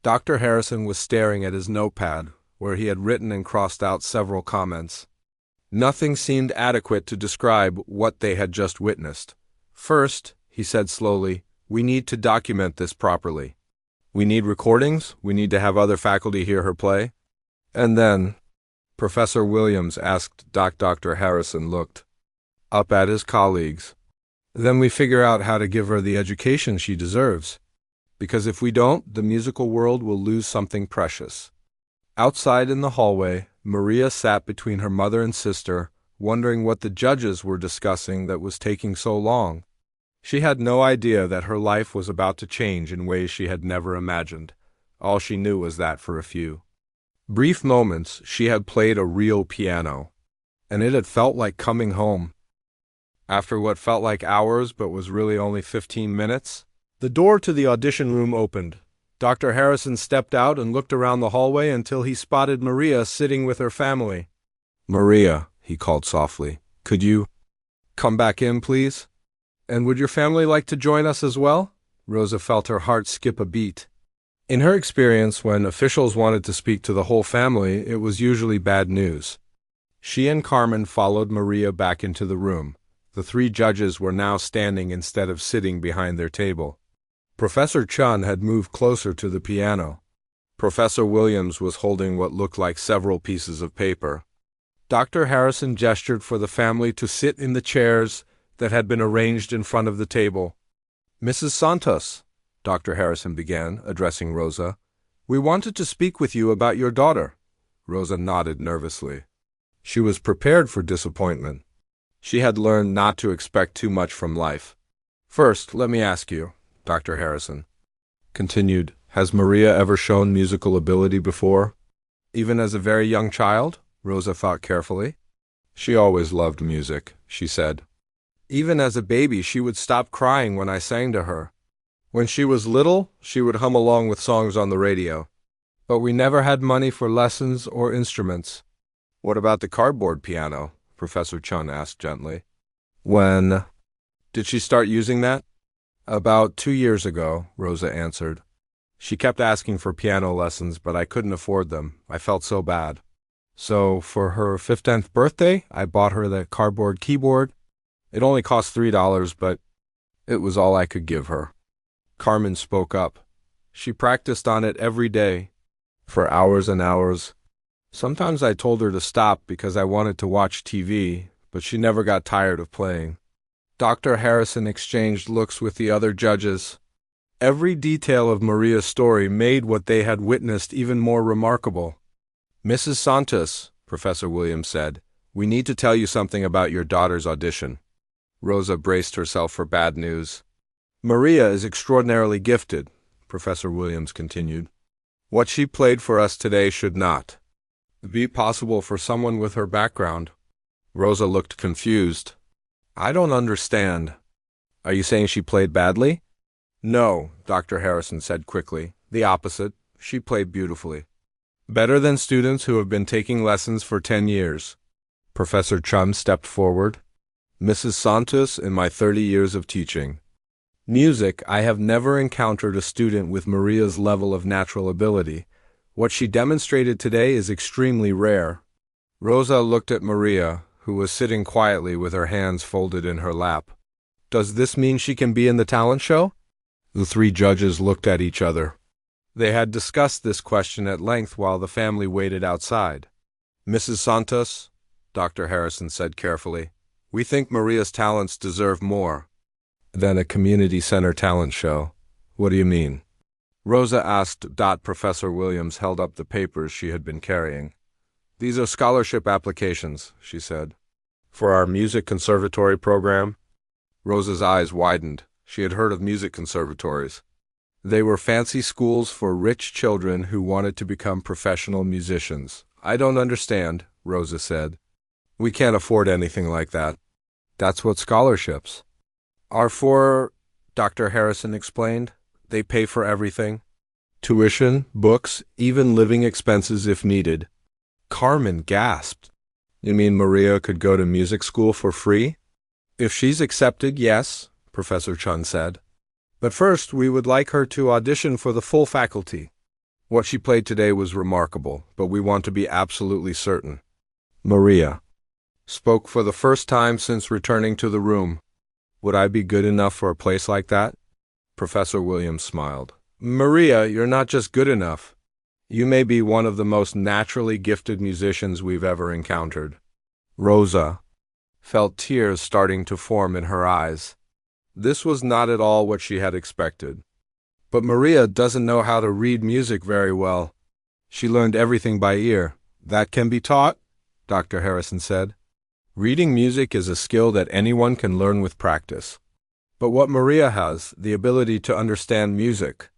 Dr. Harrison was staring at his notepad, where he had written and crossed out several comments. Nothing seemed adequate to describe what they had just witnessed. First, he said slowly, we need to document this properly. We need recordings, we need to have other faculty hear her play. And then, Professor Williams asked Dr. Harrison looked up at his colleagues. Then we figure out how to give her the education she deserves. Because if we don't, the musical world will lose something precious. Outside in the hallway, Maria sat between her mother and sister, wondering what the judges were discussing that was taking so long. She had no idea that her life was about to change in ways she had never imagined. All she knew was that for a few brief moments she had played a real piano, and it had felt like coming home. After what felt like hours but was really only 15 minutes, the door to the audition room opened. Dr. Harrison stepped out and looked around the hallway until he spotted Maria sitting with her family. Maria, he called softly, could you come back in, please? And would your family like to join us as well? Rosa felt her heart skip a beat. In her experience, when officials wanted to speak to the whole family, it was usually bad news. She and Carmen followed Maria back into the room. The three judges were now standing instead of sitting behind their table. Professor Chun had moved closer to the piano. Professor Williams was holding what looked like several pieces of paper. Dr. Harrison gestured for the family to sit in the chairs that had been arranged in front of the table. Mrs. Santos, Dr. Harrison began, addressing Rosa, we wanted to speak with you about your daughter. Rosa nodded nervously. She was prepared for disappointment. She had learned not to expect too much from life. First, let me ask you, Dr. Harrison continued, has Maria ever shown musical ability before? Even as a very young child? Rosa thought carefully. She always loved music, she said. Even as a baby, she would stop crying when I sang to her. When she was little, she would hum along with songs on the radio. But we never had money for lessons or instruments. What about the cardboard piano? Professor Chun asked gently. When did she start using that? About 2 years ago, Rosa answered. She kept asking for piano lessons, but I couldn't afford them. I felt so bad. So, for her 15th birthday, I bought her the cardboard keyboard. It only cost $3, but it was all I could give her. Carmen spoke up. She practiced on it every day, for hours and hours. Sometimes I told her to stop because I wanted to watch TV, but she never got tired of playing. Dr. Harrison exchanged looks with the other judges. Every detail of Maria's story made what they had witnessed even more remarkable. Mrs. Santos, Professor Williams said, we need to tell you something about your daughter's audition. Rosa braced herself for bad news. Maria is extraordinarily gifted, Professor Williams continued. What she played for us today should not be possible for someone with her background. Rosa looked confused. I don't understand. Are you saying she played badly? No, Dr. Harrison said quickly. The opposite. She played beautifully. Better than students who have been taking lessons for 10 years. Professor Chun stepped forward. Mrs. Santos, in my 30 years of teaching music, I have never encountered a student with Maria's level of natural ability. What she demonstrated today is extremely rare. Rosa looked at Maria, who was sitting quietly with her hands folded in her lap. Does this mean she can be in the talent show? The three judges looked at each other. They had discussed this question at length while the family waited outside. Mrs. Santos, Dr. Harrison said carefully, we think Maria's talents deserve more than a community center talent show. What do you mean? Rosa asked. Professor Williams held up the papers she had been carrying. These are scholarship applications, she said. For our music conservatory program? Rosa's eyes widened. She had heard of music conservatories. They were fancy schools for rich children who wanted to become professional musicians. I don't understand, Rosa said. We can't afford anything like that. That's what scholarships are for, Dr. Harrison explained. They pay for everything. Tuition, books, even living expenses if needed. Carmen gasped. You mean Maria could go to music school for free? If she's accepted, yes, Professor Chun said. But first, we would like her to audition for the full faculty. What she played today was remarkable, but we want to be absolutely certain. Maria spoke for the first time since returning to the room. Would I be good enough for a place like that? Professor Williams smiled. Maria, you're not just good enough. You may be one of the most naturally gifted musicians we've ever encountered. Rosa felt tears starting to form in her eyes. This was not at all what she had expected. But Maria doesn't know how to read music very well. She learned everything by ear. That can be taught, Dr. Harrison said. Reading music is a skill that anyone can learn with practice. But what Maria has, the ability to understand music,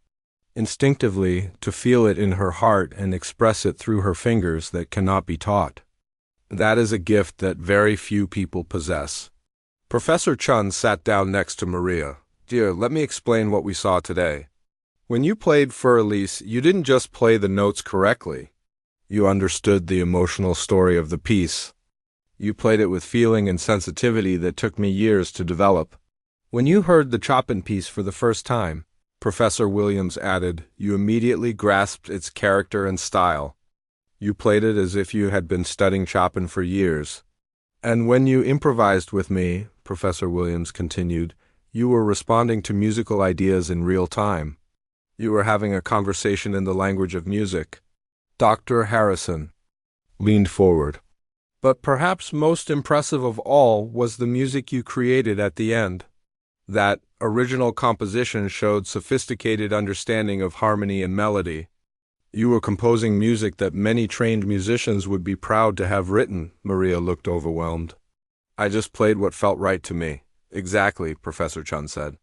instinctively to feel it in her heart and express it through her fingers, that cannot be taught. That is a gift that very few people possess. Professor Chun sat down next to Maria. Dear, let me explain what we saw today. When you played Für Elise, you didn't just play the notes correctly. You understood the emotional story of the piece. You played it with feeling and sensitivity that took me years to develop. When you heard the Chopin piece for the first time, Professor Williams added, you immediately grasped its character and style. You played it as if you had been studying Chopin for years. And when you improvised with me, Professor Williams continued, you were responding to musical ideas in real time. You were having a conversation in the language of music. Dr. Harrison leaned forward. But perhaps most impressive of all was the music you created at the end. That original composition showed sophisticated understanding of harmony and melody. You were composing music that many trained musicians would be proud to have written. Maria looked overwhelmed. I just played what felt right to me. Exactly, Professor Chun said.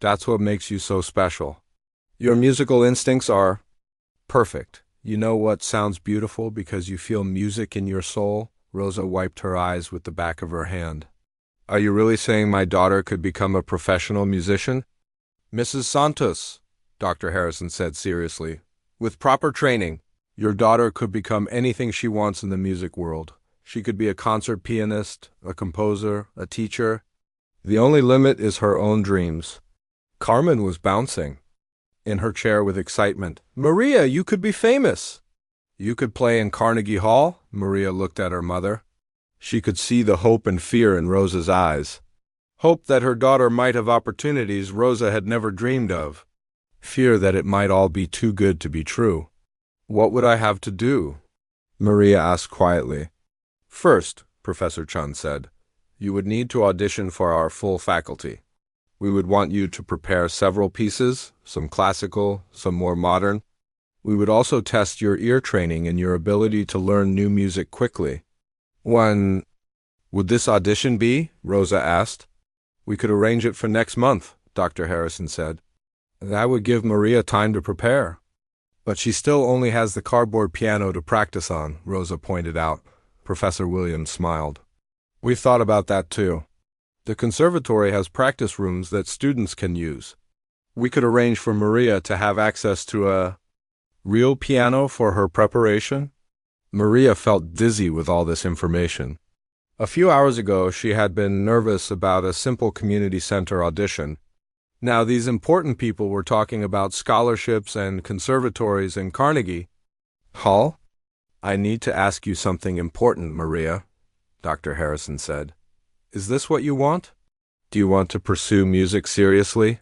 That's what makes you so special. Your musical instincts are perfect. You know what sounds beautiful because you feel music in your soul? Rosa wiped her eyes with the back of her hand. Are you really saying my daughter could become a professional musician? Mrs. Santos, Dr. Harrison said seriously, with proper training, your daughter could become anything she wants in the music world. She could be a concert pianist, a composer, a teacher. The only limit is her own dreams. Carmen was bouncing in her chair with excitement. Maria, you could be famous. You could play in Carnegie Hall? Maria looked at her mother. She could see the hope and fear in Rosa's eyes. Hope that her daughter might have opportunities Rosa had never dreamed of. Fear that it might all be too good to be true. What would I have to do? Maria asked quietly. First, Professor Chun said, you would need to audition for our full faculty. We would want you to prepare several pieces, some classical, some more modern. We would also test your ear training and your ability to learn new music quickly. When would this audition be? Rosa asked. We could arrange it for next month, Dr. Harrison said. That would give Maria time to prepare. But she still only has the cardboard piano to practice on, Rosa pointed out. Professor Williams smiled. We've thought about that too. The conservatory has practice rooms that students can use. We could arrange for Maria to have access to a real piano for her preparation. Maria felt dizzy with all this information. A few hours ago, she had been nervous about a simple community center audition. Now these important people were talking about scholarships and conservatories in Carnegie Hall. "I need to ask you something important, Maria," Dr. Harrison said. "Is this what you want? Do you want to pursue music seriously?"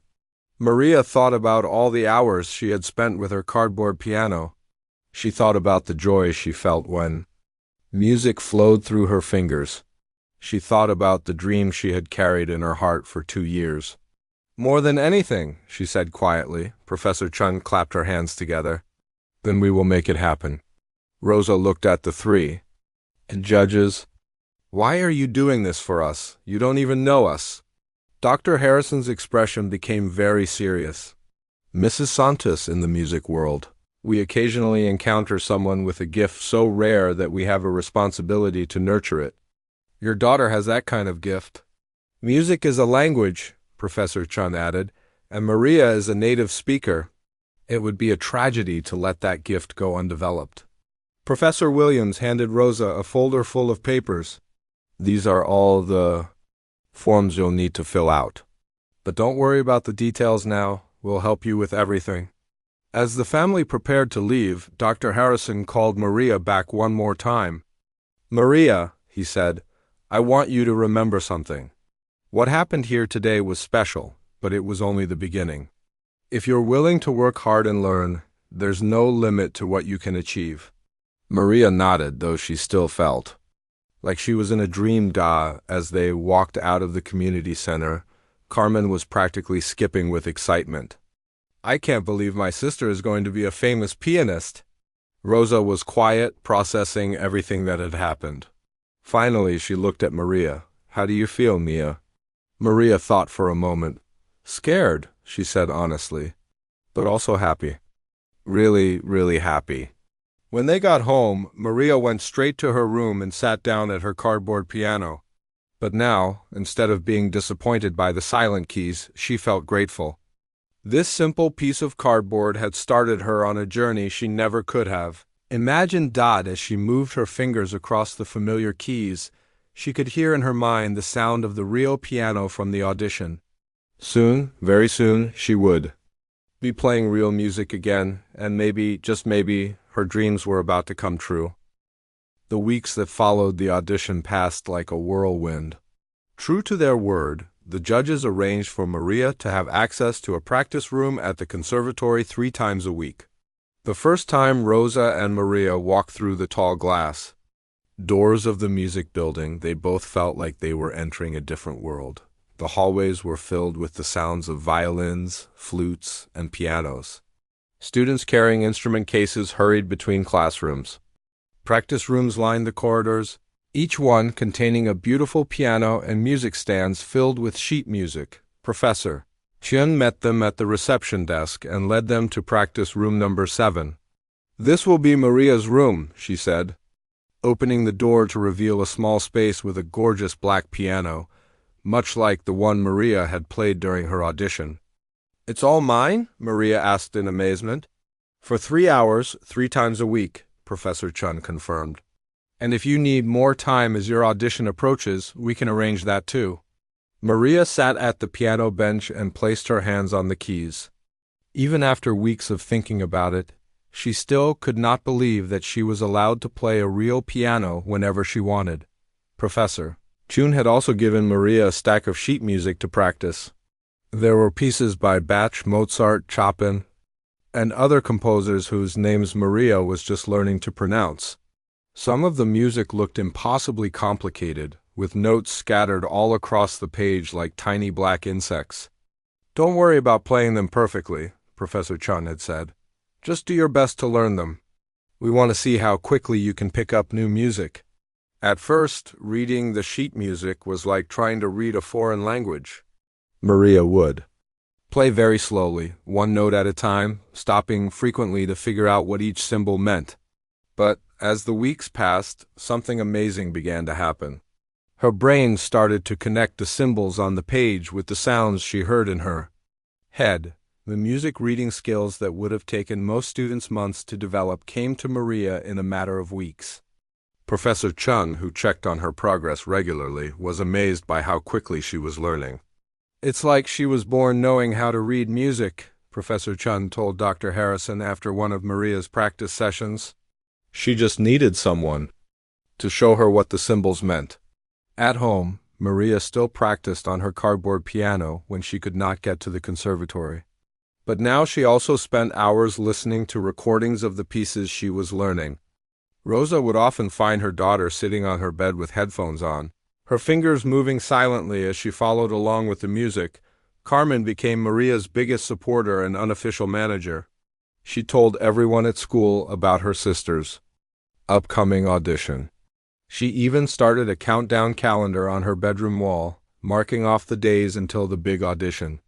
Maria thought about all the hours she had spent with her cardboard piano. She thought about the joy she felt when music flowed through her fingers. She thought about the dream she had carried in her heart for 2 years. "More than anything," she said quietly. Professor Chun clapped her hands together. "Then we will make it happen." Rosa looked at the three. "And judges, why are you doing this for us? You don't even know us." Dr. Harrison's expression became very serious. "Mrs. Santos, in the music world, we occasionally encounter someone with a gift so rare that we have a responsibility to nurture it. Your daughter has that kind of gift. Music is a language," Professor Chun added, "and Maria is a native speaker. It would be a tragedy to let that gift go undeveloped." Professor Williams handed Rosa a folder full of papers. "These are all the forms you'll need to fill out. But don't worry about the details now. We'll help you with everything." As the family prepared to leave, Dr. Harrison called Maria back one more time. "Maria," he said, "I want you to remember something. What happened here today was special, but it was only the beginning. If you're willing to work hard and learn, there's no limit to what you can achieve." Maria nodded, though she still felt like she was in a dream. As they walked out of the community center, Carmen was practically skipping with excitement. "I can't believe my sister is going to be a famous pianist." Rosa was quiet, processing everything that had happened. Finally, she looked at Maria. "How do you feel, Mia?" Maria thought for a moment. "Scared," she said honestly, "but also happy. Really, really happy." When they got home, Maria went straight to her room and sat down at her cardboard piano. But now, instead of being disappointed by the silent keys, she felt grateful. This simple piece of cardboard had started her on a journey she never could have. Imagine as she moved her fingers across the familiar keys, she could hear in her mind the sound of the real piano from the audition. Soon, very soon, she would be playing real music again, and maybe, just maybe, her dreams were about to come true. The weeks that followed the audition passed like a whirlwind. True to their word, the judges arranged for Maria to have access to a practice room at the conservatory 3 times a week. The first time Rosa and Maria walked through the tall glass doors of the music building, they both felt like they were entering a different world. The hallways were filled with the sounds of violins, flutes, and pianos. Students carrying instrument cases hurried between classrooms. Practice rooms lined the corridors, each one containing a beautiful piano and music stands filled with sheet music. Professor Chun met them at the reception desk and led them to practice room number 7. "This will be Maria's room," she said, opening the door to reveal a small space with a gorgeous black piano, much like the one Maria had played during her audition. "It's all mine?" Maria asked in amazement. "For 3 hours, 3 times a week," Professor Chun confirmed. "And if you need more time as your audition approaches, we can arrange that too." Maria sat at the piano bench and placed her hands on the keys. Even after weeks of thinking about it, she still could not believe that she was allowed to play a real piano whenever she wanted. Professor Chun had also given Maria a stack of sheet music to practice. There were pieces by Bach, Mozart, Chopin, and other composers whose names Maria was just learning to pronounce. Some of the music looked impossibly complicated, with notes scattered all across the page like tiny black insects. "Don't worry about playing them perfectly," Professor Chun had said. "Just do your best to learn them. We want to see how quickly you can pick up new music." At first, reading the sheet music was like trying to read a foreign language. Maria would play very slowly, one note at a time, stopping frequently to figure out what each symbol meant. But as the weeks passed, something amazing began to happen. Her brain started to connect the symbols on the page with the sounds she heard in her head. The music reading skills that would have taken most students months to develop came to Maria in a matter of weeks. Professor Chung, who checked on her progress regularly, was amazed by how quickly she was learning. "It's like she was born knowing how to read music," Professor Chung told Dr. Harrison after one of Maria's practice sessions. She just needed someone to show her what the symbols meant. At home, Maria still practiced on her cardboard piano when she could not get to the conservatory. But now she also spent hours listening to recordings of the pieces she was learning. Rosa would often find her daughter sitting on her bed with headphones on, her fingers moving silently as she followed along with the music. Carmen became Maria's biggest supporter and unofficial manager. She told everyone at school about her sister's upcoming audition. She even started a countdown calendar on her bedroom wall, marking off the days until the big audition.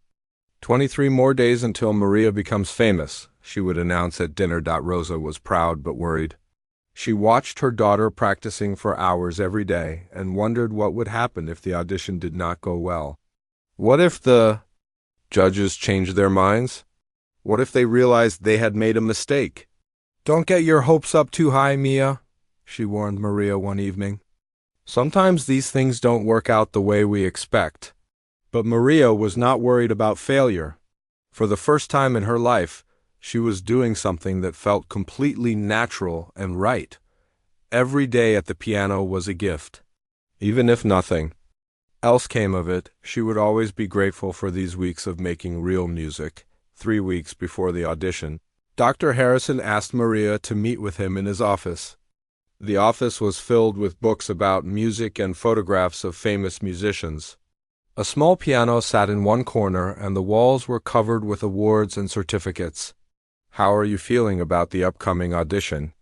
23 more days until Maria becomes famous, she would announce at dinner. Rosa was proud but worried. She watched her daughter practicing for hours every day and wondered what would happen if the audition did not go well. What if the judges changed their minds? What if they realized they had made a mistake? "Don't get your hopes up too high, Mia," she warned Maria one evening. "Sometimes these things don't work out the way we expect." But Maria was not worried about failure. For the first time in her life, she was doing something that felt completely natural and right. Every day at the piano was a gift. Even if nothing else came of it, she would always be grateful for these weeks of making real music. 3 weeks before the audition, Dr. Harrison asked Maria to meet with him in his office. The office was filled with books about music and photographs of famous musicians. A small piano sat in one corner, and the walls were covered with awards and certificates. "How are you feeling about the upcoming audition?"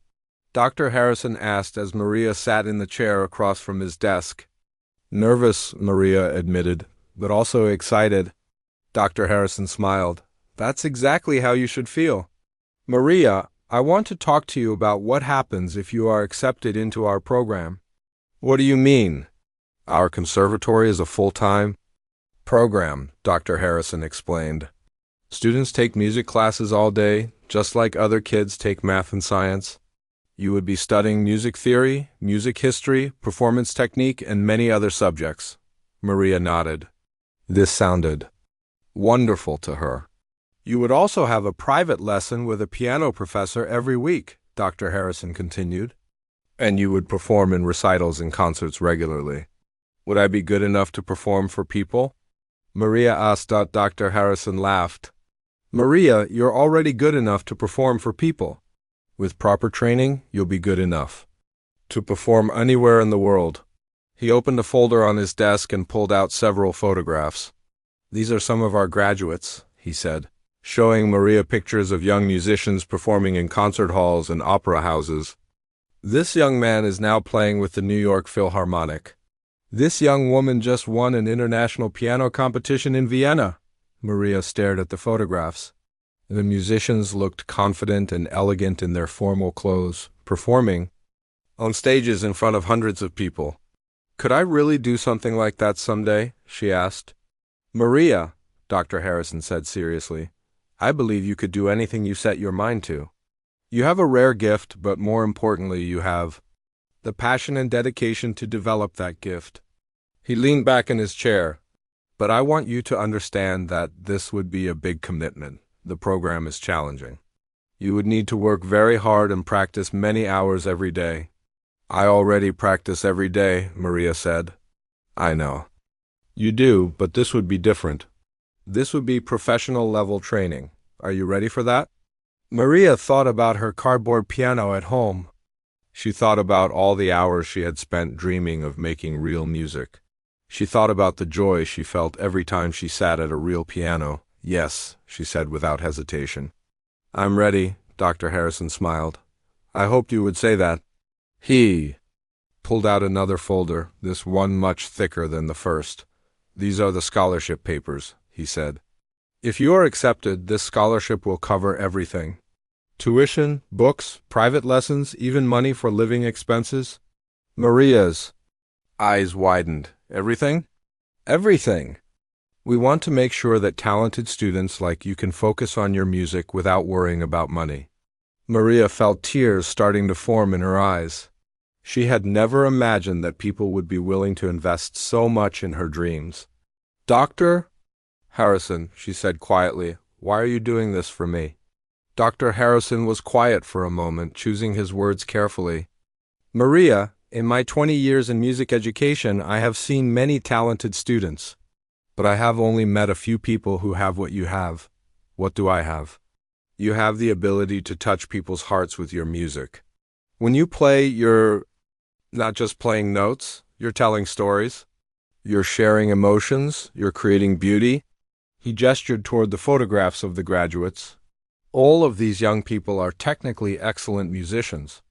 Dr. Harrison asked as Maria sat in the chair across from his desk. "Nervous," Maria admitted, "but also excited." Dr. Harrison smiled. "That's exactly how you should feel. Maria, I want to talk to you about what happens if you are accepted into our program." "What do you mean? Our conservatory is a full-time program," Dr. Harrison explained. "Students take music classes all day, just like other kids take math and science. You would be studying music theory, music history, performance technique, and many other subjects." Maria nodded. This sounded wonderful to her. "You would also have a private lesson with a piano professor every week," Dr. Harrison continued. "And you would perform in recitals and concerts regularly." "Would I be good enough to perform for people?" Maria asked. Dr. Harrison laughed. "Maria, you're already good enough to perform for people. With proper training, you'll be good enough to perform anywhere in the world." He opened a folder on his desk and pulled out several photographs. "These are some of our graduates," he said, showing Maria pictures of young musicians performing in concert halls and opera houses. "This young man is now playing with the New York Philharmonic. This young woman just won an international piano competition in Vienna." Maria stared at the photographs. The musicians looked confident and elegant in their formal clothes, performing on stages in front of hundreds of people. "Could I really do something like that someday?" she asked. "Maria," Dr. Harrison said seriously, "I believe you could do anything you set your mind to. You have a rare gift, but more importantly, you have the passion and dedication to develop that gift." He leaned back in his chair. "But I want you to understand that this would be a big commitment. The program is challenging. You would need to work very hard and practice many hours every day." "I already practice every day," Maria said. "I know. You do, but this would be different. This would be professional level training. Are you ready for that?" Maria thought about her cardboard piano at home. She thought about all the hours she had spent dreaming of making real music. She thought about the joy she felt every time she sat at a real piano. "Yes," she said without hesitation. "I'm ready," Dr. Harrison smiled. "I hoped you would say that." He pulled out another folder, this one much thicker than the first. "These are the scholarship papers," he said. "If you are accepted, this scholarship will cover everything. Tuition, books, private lessons, even money for living expenses." Maria's eyes widened. Everything? Everything. We want to make sure that talented students like you can focus on your music without worrying about money. Maria felt tears starting to form in her eyes. She had never imagined that people would be willing to invest so much in her dreams. Dr. Harrison, she said quietly, why are you doing this for me? Dr. Harrison was quiet for a moment, choosing his words carefully. Maria, in my 20 years in music education, I have seen many talented students. But I have only met a few people who have what you have. What do I have? You have the ability to touch people's hearts with your music. When you play, you're not just playing notes, you're telling stories. You're sharing emotions, you're creating beauty. He gestured toward the photographs of the graduates. All of these young people are technically excellent musicians,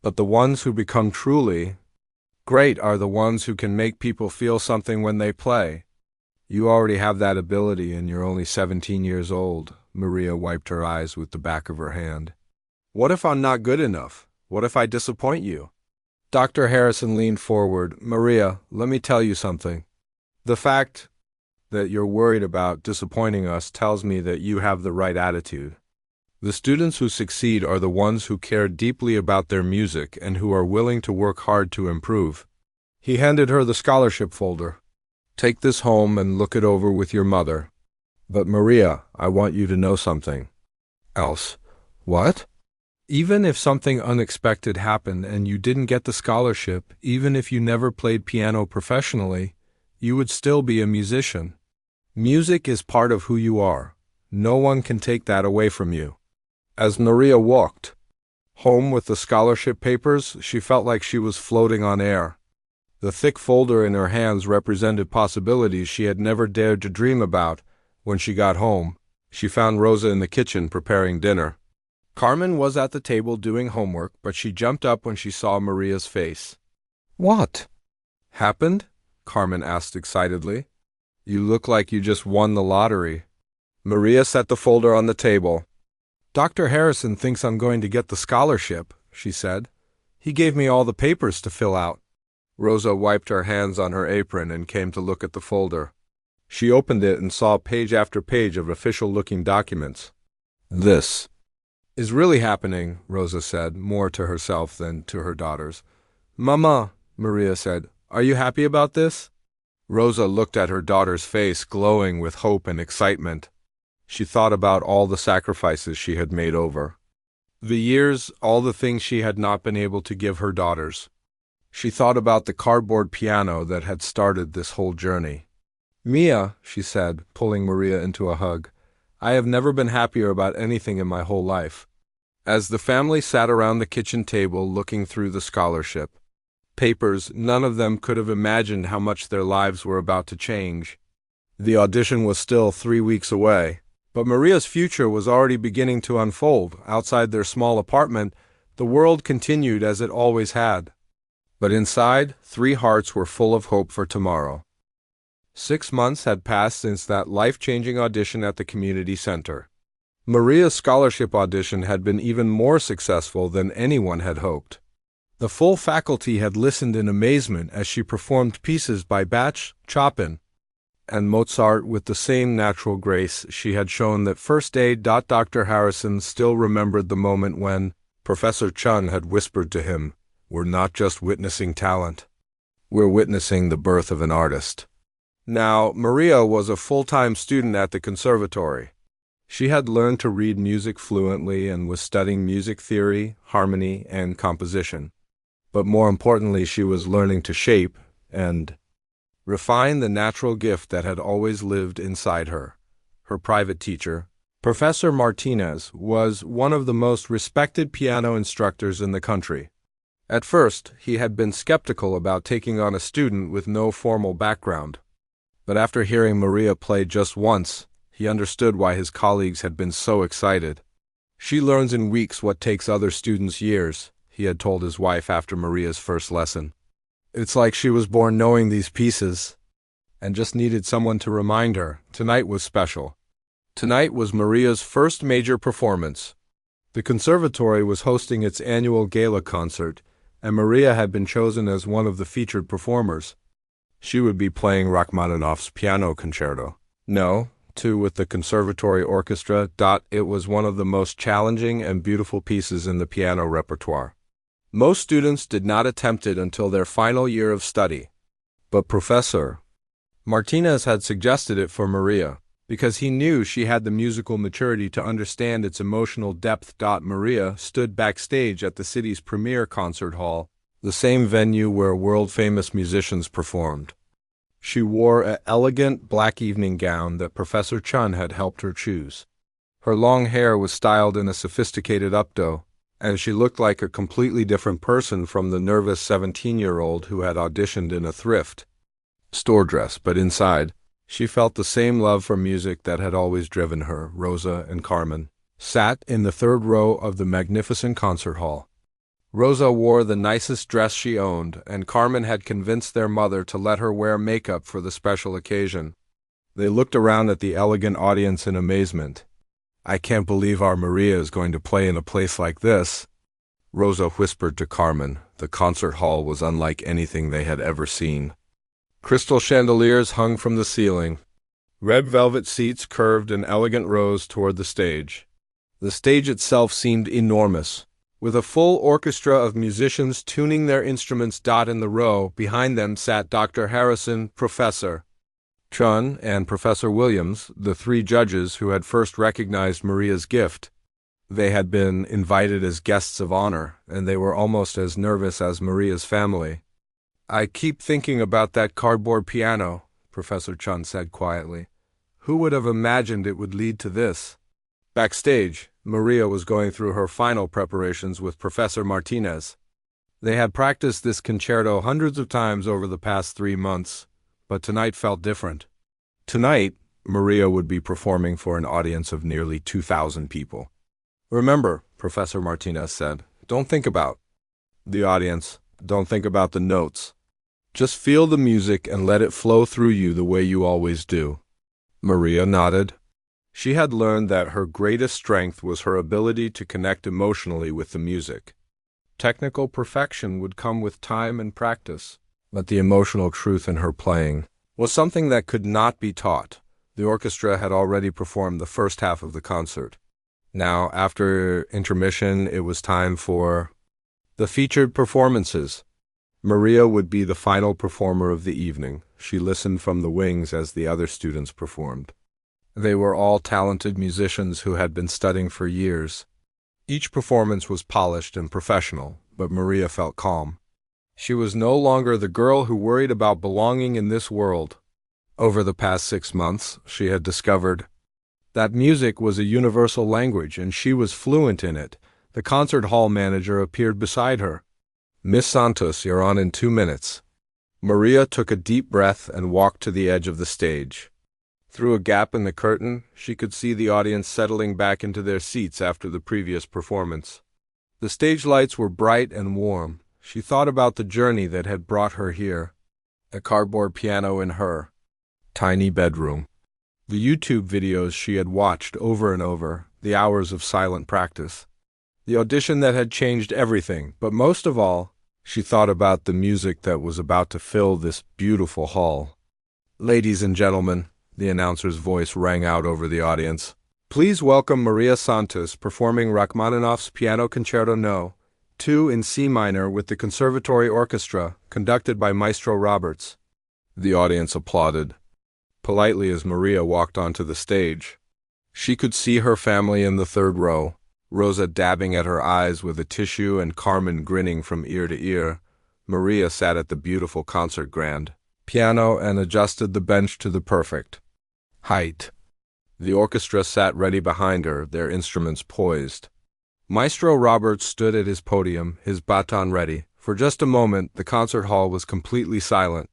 but the ones who become truly great are the ones who can make people feel something when they play. You already have that ability and you're only 17 years old. Maria wiped her eyes with the back of her hand. What if I'm not good enough? What if I disappoint you? Dr. Harrison leaned forward. Maria, let me tell you something. The fact that you're worried about disappointing us tells me that you have the right attitude. The students who succeed are the ones who care deeply about their music and who are willing to work hard to improve. He handed her the scholarship folder. Take this home and look it over with your mother. But Maria, I want you to know something else. What? Even if something unexpected happened and you didn't get the scholarship, even if you never played piano professionally, you would still be a musician. Music is part of who you are. No one can take that away from you. As Maria walked home with the scholarship papers, she felt like she was floating on air. The thick folder in her hands represented possibilities she had never dared to dream about. When she got home, she found Rosa in the kitchen preparing dinner. Carmen was at the table doing homework, but she jumped up when she saw Maria's face. What happened? Carmen asked excitedly. You look like you just won the lottery. Maria set the folder on the table. Dr. Harrison thinks I'm going to get the scholarship, she said. He gave me all the papers to fill out. Rosa wiped her hands on her apron and came to look at the folder. She opened it and saw page after page of official-looking documents. This is really happening, Rosa said, more to herself than to her daughters. Mama, Maria said, are you happy about this? Rosa looked at her daughter's face, glowing with hope and excitement. She thought about all the sacrifices she had made over the years, all the things she had not been able to give her daughters. She thought about the cardboard piano that had started this whole journey. Mia, she said, pulling Maria into a hug, I have never been happier about anything in my whole life. As the family sat around the kitchen table looking through the scholarship papers, none of them could have imagined how much their lives were about to change. The audition was still 3 weeks away, but Maria's future was already beginning to unfold. Outside their small apartment, the world continued as it always had. But inside, 3 hearts were full of hope for tomorrow. 6 months had passed since that life-changing audition at the community center. Maria's scholarship audition had been even more successful than anyone had hoped. The full faculty had listened in amazement as she performed pieces by Bach, Chopin, and Mozart with the same natural grace she had shown that first day. Dr. Harrison still remembered the moment when Professor Chun had whispered to him, We're not just witnessing talent. We're witnessing the birth of an artist. Now, Maria was a full-time student at the conservatory. She had learned to read music fluently and was studying music theory, harmony, and composition. But more importantly, she was learning to shape and refine the natural gift that had always lived inside her. Her private teacher, Professor Martinez, was one of the most respected piano instructors in the country. At first, he had been skeptical about taking on a student with no formal background. But after hearing Maria play just once, he understood why his colleagues had been so excited. She learns in weeks what takes other students years, he had told his wife after Maria's first lesson. It's like she was born knowing these pieces, and just needed someone to remind her. Tonight was special. Tonight was Maria's first major performance. The conservatory was hosting its annual gala concert, and Maria had been chosen as one of the featured performers. She would be playing Rachmaninoff's Piano Concerto. No, too, with the Conservatory Orchestra. It was one of the most challenging and beautiful pieces in the piano repertoire. Most students did not attempt it until their final year of study. But Professor Martinez had suggested it for Maria, because he knew she had the musical maturity to understand its emotional depth. Maria stood backstage at the city's premier concert hall, the same venue where world-famous musicians performed. She wore an elegant black evening gown that Professor Chun had helped her choose. Her long hair was styled in a sophisticated updo, and she looked like a completely different person from the nervous 17-year-old who had auditioned in a thrift store dress. But inside, she felt the same love for music that had always driven her. Rosa and Carmen sat in the third row of the magnificent concert hall. Rosa wore the nicest dress she owned, and Carmen had convinced their mother to let her wear makeup for the special occasion. They looked around at the elegant audience in amazement. "I can't believe our Maria is going to play in a place like this," Rosa whispered to Carmen. The concert hall was unlike anything they had ever seen. Crystal chandeliers hung from the ceiling. Red velvet seats curved in elegant rows toward the stage. The stage itself seemed enormous, with a full orchestra of musicians tuning their instruments. In the row behind them sat Dr. Harrison, Professor Chun, and Professor Williams, the three judges who had first recognized Maria's gift. They had been invited as guests of honor, and they were almost as nervous as Maria's family. "I keep thinking about that cardboard piano," Professor Chun said quietly. "Who would have imagined it would lead to this?" Backstage, Maria was going through her final preparations with Professor Martinez. They had practiced this concerto hundreds of times over the past 3 months, but tonight felt different. Tonight, Maria would be performing for an audience of nearly 2,000 people. "Remember," Professor Martinez said, "don't think about the audience. Don't think about the notes. Just feel the music and let it flow through you the way you always do." Maria nodded. She had learned that her greatest strength was her ability to connect emotionally with the music. Technical perfection would come with time and practice, but the emotional truth in her playing was something that could not be taught. The orchestra had already performed the first half of the concert. Now, after intermission, it was time for the featured performances. Maria would be the final performer of the evening. She listened from the wings as the other students performed. They were all talented musicians who had been studying for years. Each performance was polished and professional, but Maria felt calm. She was no longer the girl who worried about belonging in this world. Over the past 6 months, she had discovered that music was a universal language, and she was fluent in it. The concert hall manager appeared beside her. "Miss Santos, you're on in 2 minutes." Maria took a deep breath and walked to the edge of the stage. Through a gap in the curtain, she could see the audience settling back into their seats after the previous performance. The stage lights were bright and warm. She thought about the journey that had brought her here. A cardboard piano in her tiny bedroom. The YouTube videos she had watched over and over, the hours of silent practice. The audition that had changed everything, but most of all, she thought about the music that was about to fill this beautiful hall. "Ladies and gentlemen," the announcer's voice rang out over the audience, "please welcome Maria Santos performing Rachmaninoff's Piano Concerto No. 2 in C minor with the Conservatory Orchestra, conducted by Maestro Roberts." The audience applauded politely as Maria walked onto the stage. She could see her family in the third row, Rosa dabbing at her eyes with a tissue and Carmen grinning from ear to ear. Maria sat at the beautiful concert grand piano and adjusted the bench to the perfect height. The orchestra sat ready behind her, their instruments poised. Maestro Roberts stood at his podium, his baton ready. For just a moment, the concert hall was completely silent.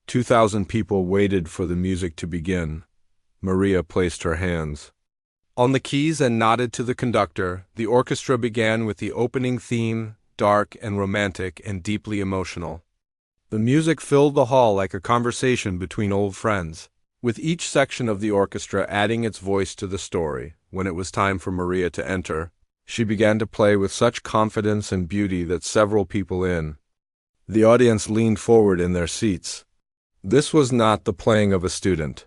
2,000 people waited for the music to begin. Maria placed her hands on the keys and nodded to the conductor. The orchestra began with the opening theme, dark and romantic and deeply emotional. The music filled the hall like a conversation between old friends, with each section of the orchestra adding its voice to the story. When it was time for Maria to enter, She began to play with such confidence and beauty that several people in the audience leaned forward in their seats. This was not the playing of a student.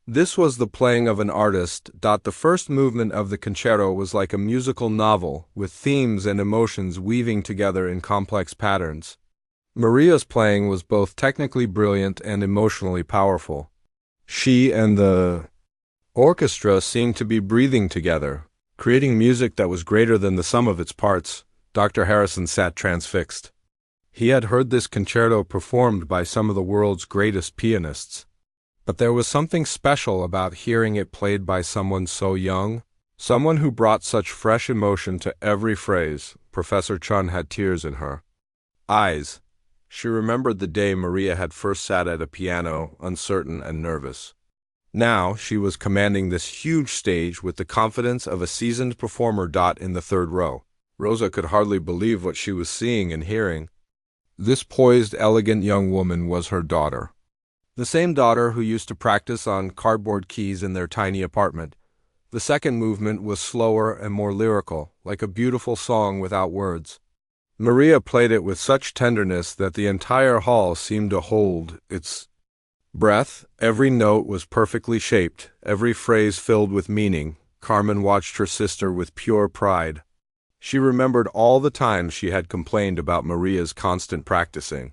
This was the playing of an artist. The first movement of the concerto was like a musical novel, with themes and emotions weaving together in complex patterns. Maria's playing was both technically brilliant and emotionally powerful. She and the orchestra seemed to be breathing together, creating music that was greater than the sum of its parts. Dr. Harrison sat transfixed. He had heard this concerto performed by some of the world's greatest pianists. But there was something special about hearing it played by someone so young, someone who brought such fresh emotion to every phrase. Professor Chun had tears in her eyes. She remembered the day Maria had first sat at a piano, uncertain and nervous. Now she was commanding this huge stage with the confidence of a seasoned performer. In the third row, Rosa could hardly believe what she was seeing and hearing. This poised, elegant young woman was her daughter. The same daughter who used to practice on cardboard keys in their tiny apartment. The second movement was slower and more lyrical, like a beautiful song without words. Maria played it with such tenderness that the entire hall seemed to hold its breath. Every note was perfectly shaped, every phrase filled with meaning. Carmen watched her sister with pure pride. She remembered all the times she had complained about Maria's constant practicing.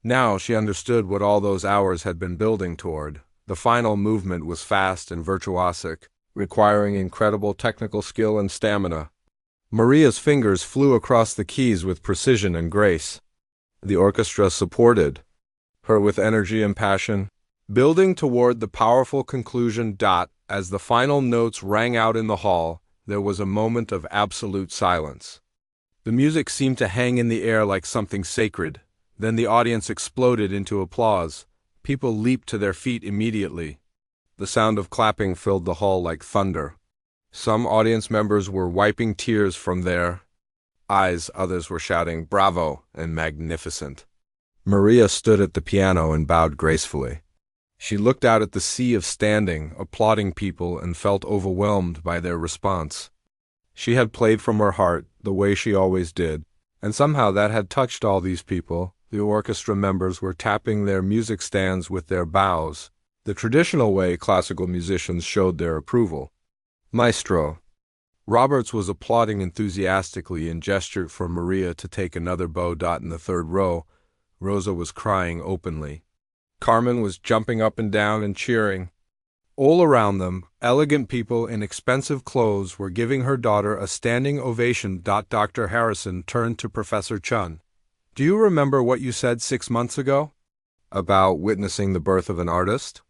Now she understood what all those hours had been building toward. The final movement was fast and virtuosic, requiring incredible technical skill and stamina. Maria's fingers flew across the keys with precision and grace. The orchestra supported her with energy and passion, building toward the powerful conclusion. As the final notes rang out in the hall, there was a moment of absolute silence. The music seemed to hang in the air like something sacred. Then the audience exploded into applause. People leaped to their feet immediately. The sound of clapping filled the hall like thunder. Some audience members were wiping tears from their eyes, others were shouting "Bravo" and "Magnificent." Maria stood at the piano and bowed gracefully. She looked out at the sea of standing, applauding people and felt overwhelmed by their response. She had played from her heart, the way she always did, and somehow that had touched all these people. The orchestra members were tapping their music stands with their bows, the traditional way classical musicians showed their approval. Maestro Roberts was applauding enthusiastically and gestured for Maria to take another bow. In the third row, Rosa was crying openly. Carmen was jumping up and down and cheering. All around them, elegant people in expensive clothes were giving her daughter a standing ovation. Dr. Harrison turned to Professor Chun. "Do you remember what you said 6 months ago? About witnessing the birth of an artist?"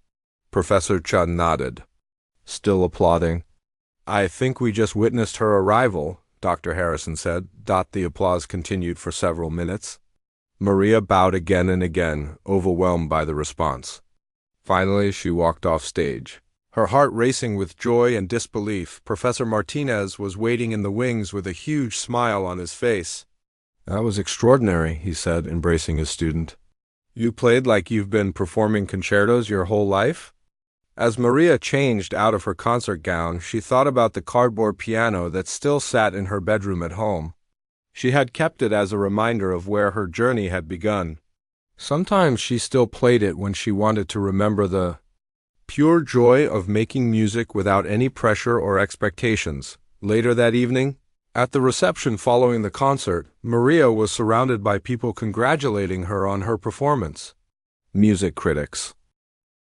Professor Chun nodded, still applauding. "I think we just witnessed her arrival," Dr. Harrison said. The applause continued for several minutes. Maria bowed again and again, overwhelmed by the response. Finally, she walked off stage, her heart racing with joy and disbelief. Professor Martinez was waiting in the wings with a huge smile on his face. "That was extraordinary," he said, embracing his student. "You played like you've been performing concertos your whole life?" As Maria changed out of her concert gown, she thought about the cardboard piano that still sat in her bedroom at home. She had kept it as a reminder of where her journey had begun. Sometimes she still played it when she wanted to remember the pure joy of making music without any pressure or expectations. Later that evening, at the reception following the concert, Maria was surrounded by people congratulating her on her performance. Music critics,